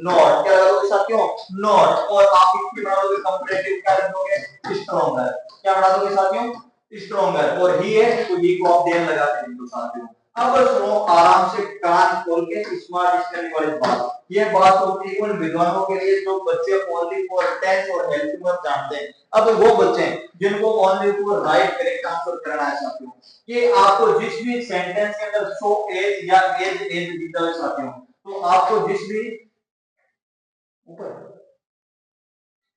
Speaker 1: नॉट, क्या लगा दोगे साथियों, नॉट। और आप इसकी बना दोगे कंपैरेटिव, क्या लगा दोगे, स्ट्रॉन्गर, क्या बना दोगे साथियों, स्ट्रॉन्गर। और ही है तो ही को आप देन लगा देंगे साथियों। अब सुनो आराम से, कान खोल के, स्मार्ट स्टडी वाली बात, ये बात होती है उन विद्वानों के लिए जो बच्चे ओनली फॉर टेंस और हेल्थ वर्ड जानते हैं। अब वो बच्चे जिनको only for right correct answer करना है साथियों, कि आपको जिस भी सेंटेंस के अंदर सो एज या एज दिखता है साथियों, तो आपको जिस भी ऊपर,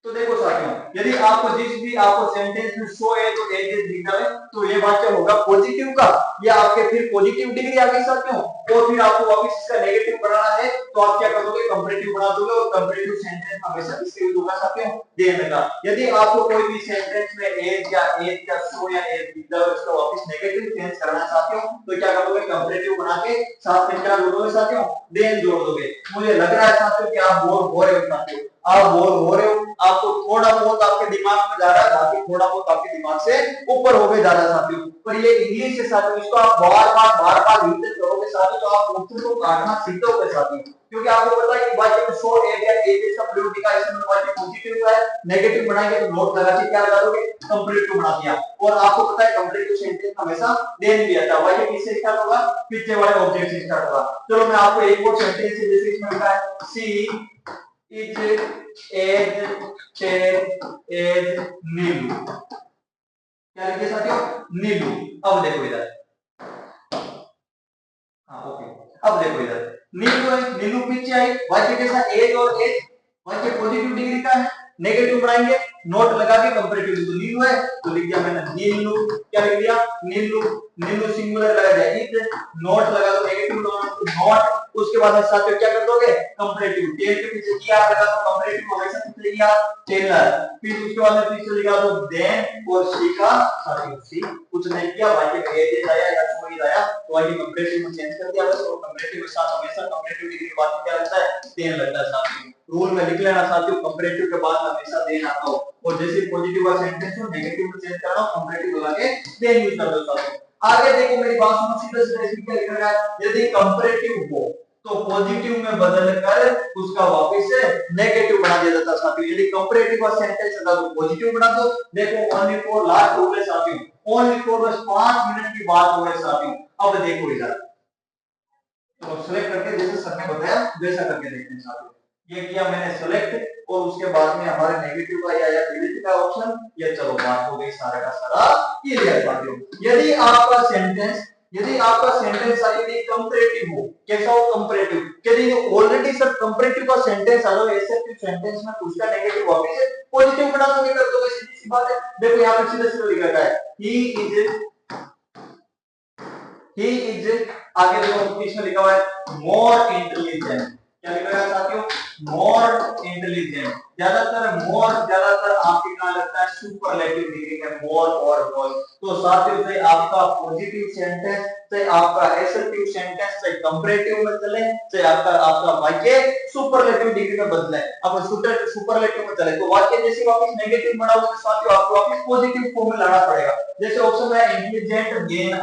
Speaker 1: तो देखो साथियों, यदि आपको जिस भी आपको सेंटेंस में सो एज और एज दिखता है, तो ये वाक्य होगा पॉजिटिव का, या आपके फिर पॉजिटिव डिग्री आ गई साथियों। और फिर आपको वापस इसका नेगेटिव बनाना है, तो आप क्या करोगे, कंपैरेटिव बना दोगे, और कंपैरेटिव सेंटेंस हमेशा किसके यूज होगा साथियों, देन का। यदि आपको कोई भी सेंटेंस में एज या सो या एज दिखता है, उसका वापस नेगेटिव चेंज करना है साथियों, तो क्या करोगे, कंपैरेटिव बना के साथ में क्या जोड़ोगे साथियों, देन जोड़ दोगे। मुझे लग रहा है साथियों कि आप बोर हो रहे हो साथियों, आप बोर हो रहे हो, आपको थोड़ा बहुत आपके दिमाग में जा रहा है, बाकी थोड़ा बहुत आपके दिमाग से ऊपर हो गए जा रहा है साथियों। पर ये इंग्लिश है साथियों, इसको आप बार बार रिपीट करोगे साथियों, तो आप उत्तर को काटना सीखोगे साथियों। क्योंकि आपको पता है कि वाक्य में सो एज या एज का प्रयोग दिखा, इसमें वाक्य पॉजिटिव का है, नेगेटिव बनाएंगे तो नोट लगा के क्या लगा दोगे, कंप्लीटिव बना दिया। और आपको पता है कंप्लीटिव सेंटेंस हमेशा देन भी आता है, वाक्य किससे स्टार्ट होगा, पीछे वाले ऑब्जेक्ट से स्टार्ट होगा। चलो मैं आपको एक और सेंटेंस है, जैसे इसमें लिखा है सी इज एज नीलू, क्या लिखे साथियों, नीलू। अब देखो इधर, हाँ ओके, अब देखो इधर नीलू है, नीलू पीछे आई, वाक्य कैसा, एज और एज, वाक्य पॉजिटिव डिग्री का है, नेगेटिव बनाएंगे, नोट लगा के कंपैरेटिव, तो नीलू है तो लिख दिया मैंने नीलू, क्या लिख दिया, नीलू। नीलू सिंगुलर लगा दिया, इज, नोट लगा दो, नेगेटिव लगाना तो नॉट। उसके बाद में साथियों क्या कर दोगे, कंपैरेटिव, टेल के पीछे किया लगा दो, कंपैरेटिव हमेशा किससे किया, टेलर। फिर उसके बाद में पीछे लिखा दो देन और सी का, साथियों सी कुछ नहीं किया, वाक्य में एज आया या कोई आया तो वाक्य कंपैरेटिव में चेंज कर दिया बस। और कंपैरेटिव के साथ हमेशा कंपैरेटिव डिग्री के बाद क्या लगता है, देन लगता है साथियों। रूल में लिख लेना साथियों, कंपैरेटिव के बाद हमेशा देन आता हो। और जैसे पॉजिटिव का सेंटेंस हो नेगेटिव में चेंज करना कंपैरेटिव लगा के देन यूज कर दो साथियों। आगे देखो मेरी बात सुनो, सीधा सीधा इसमें क्या लिखा गया है, यदि कंपैरेटिव हो तो पॉजिटिव में बदलकर उसका वापस से नेगेटिव बना दिया जाता है साथियों। यदि कंपैरेटिव का सेंटेंस है तो पॉजिटिव बना दो। देखो ओनली फॉर लास्ट हो गए साथियों, ओनली फॉर बस 5 मिनट की बात हो गई साथियों। अब देखो इधर तो सेलेक्ट करके जैसे सर ने बताया वैसा करके देखते हैं साथियों। ये किया मैंने सेलेक्ट और उसके बाद में हमारे नेगेटिव का या डिलीट का ऑप्शन, ये चलो बात हो गई सारा का सारा क्लियर साथियों। यदि आपका सेंटेंस यदि कंपैरेटिव हो, कैसा हो कंपैरेटिव, यदि ऑलरेडी सर कंपैरेटिव का सेंटेंस आ रहा है एसेप्टिव सेंटेंस में उसका नेगेटिव वापस से पॉजिटिव बना दोगे कर दोगे, सीधी सी बात है। देखो यहां पे सीधा सीधा लिखा है ही इज आगे देखो इसमें लिखा हुआ है मोर इंटेलिजेंट। क्या लिखा है साथियों, मोर इंटेलिजेंट। ज्यादातर आपके कहां लगता है सुपरलेटिव डिग्री में मोर और मोर। तो साथियों से आपका पॉजिटिव सेंटेंस से आपका एसर्टिव सेंटेंस से कंपैरेटिव में चले से आपका वाक्य सुपरलेटिव डिग्री में बदले। अब सुपरलेटिव में चले तो वाक्य जैसे वापस नेगेटिव बनाओगे तो साथियों आपको वापस पॉजिटिव फॉर्म में लाना पड़ेगा। जैसे ऑप्शन में इंटेलिजेंट देन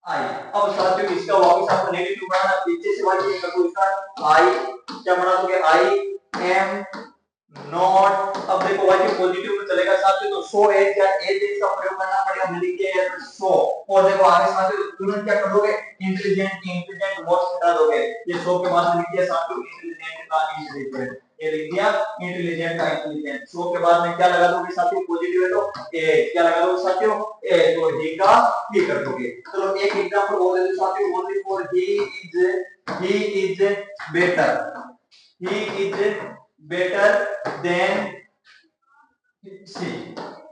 Speaker 1: आई। अब साथियों इसका वापस आपको नेगेटिव बनाना, पीछे से वाक्य का कोई इसका आई क्या बना दोगे, आई एम नॉट। अब देखो वाक्य पॉजिटिव में चलेगा साथियों तो सो एज या एज का प्रयोग करना पड़ेगा, मिली के सो। और देखो आगे साथियों तुरंत क्या कर दोगे, इंटेलिजेंट मोस्ट हटा दोगे। ये सो के बाद लिख दिया साथियों इंटेलिजेंट का इंटेलिजेंट, ये लिख दिया इंटेलिजेंट का इंटेलिजेंट। सो के बाद में क्या लगा दोगे साथियों, पॉजिटिव है तो ए, क्या लगा दोगे साथियों ए, तो ही का ही कर दोगे। चलो एक एग्जांपल और दे दो साथियों, only for he is better than she.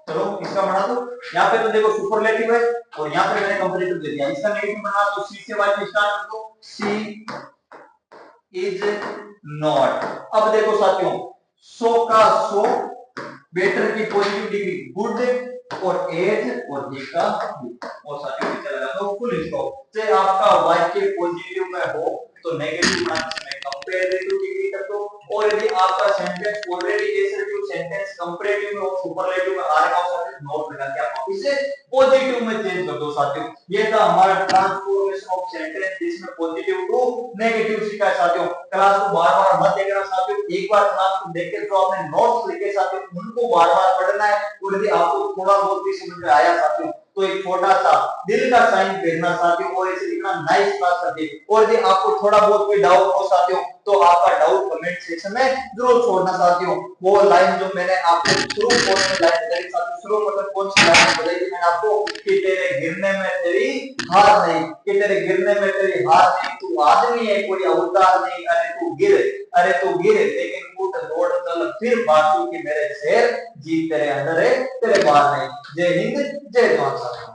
Speaker 1: चलो इसका बना दो। यहाँ पे तो देखो सुपरलेटिव है और यहाँ पे मैंने कंपैरेटिव दे दिया, इसका नेगेटिव बना तो सी से वाक्य स्टार्ट कर दो, सी इज नॉट। अब देखो साथियों सो का सो, बेटर की पॉजिटिव डिग्री गुड और एज और ही का ही। और साथियों नीचे लगा दो फुल स्टॉप। से आपका वाक्य पॉजिटिव में हो तो नेगेटिव बनाने से मैं कंपैरेटिव डिग्री कर दो। और यदि आपका sentence already assertive sentence comparative में और सुपरलेटिव में आ रहा हो साथियों, नोट लगा के आप इसे पॉजिटिव में चेंज कर दो साथियों। ये था हमारा ट्रांसफॉर्मेशन ऑफ सेंटेंस जिसमें पॉजिटिव टू नेगेटिव सीखा है साथियों। क्लास को बार-बार मत देखना साथियों, एक बार क्लास को देख के जो आपने नोट्स लिखे साथियों उनको बार-बार पढ़ना है। और यदि आपको थोड़ा बहुत भी समझ में आया साथियों तो एक छोटा सा दिल का साइन भेजना साथियों और इसे लिखना नाइस क्लास करके। और यदि आपको थोड़ा बहुत कोई डाउट हो साथियों तो आपका डाउट कमेंट सेक्शन में जरूर छोड़ना साथियों। वो लाइन जो मैंने आपको शुरू कोर्स में लाइन बताई साथियों, शुरू मतलब कौन सी लाइन बताई थी मैंने आपको कि तेरे गिरने में तेरी हार नहीं, कि तेरे गिरने में तेरी हार नहीं, तू आदमी है कोई अवतार नहीं, अरे तू गिर लेकिन उठ दौड़ चल फिर बाजू की मेरे शेर, जीत तेरे अंदर है तेरे बाहर नहीं। जय हिंद जय जवान साथियों।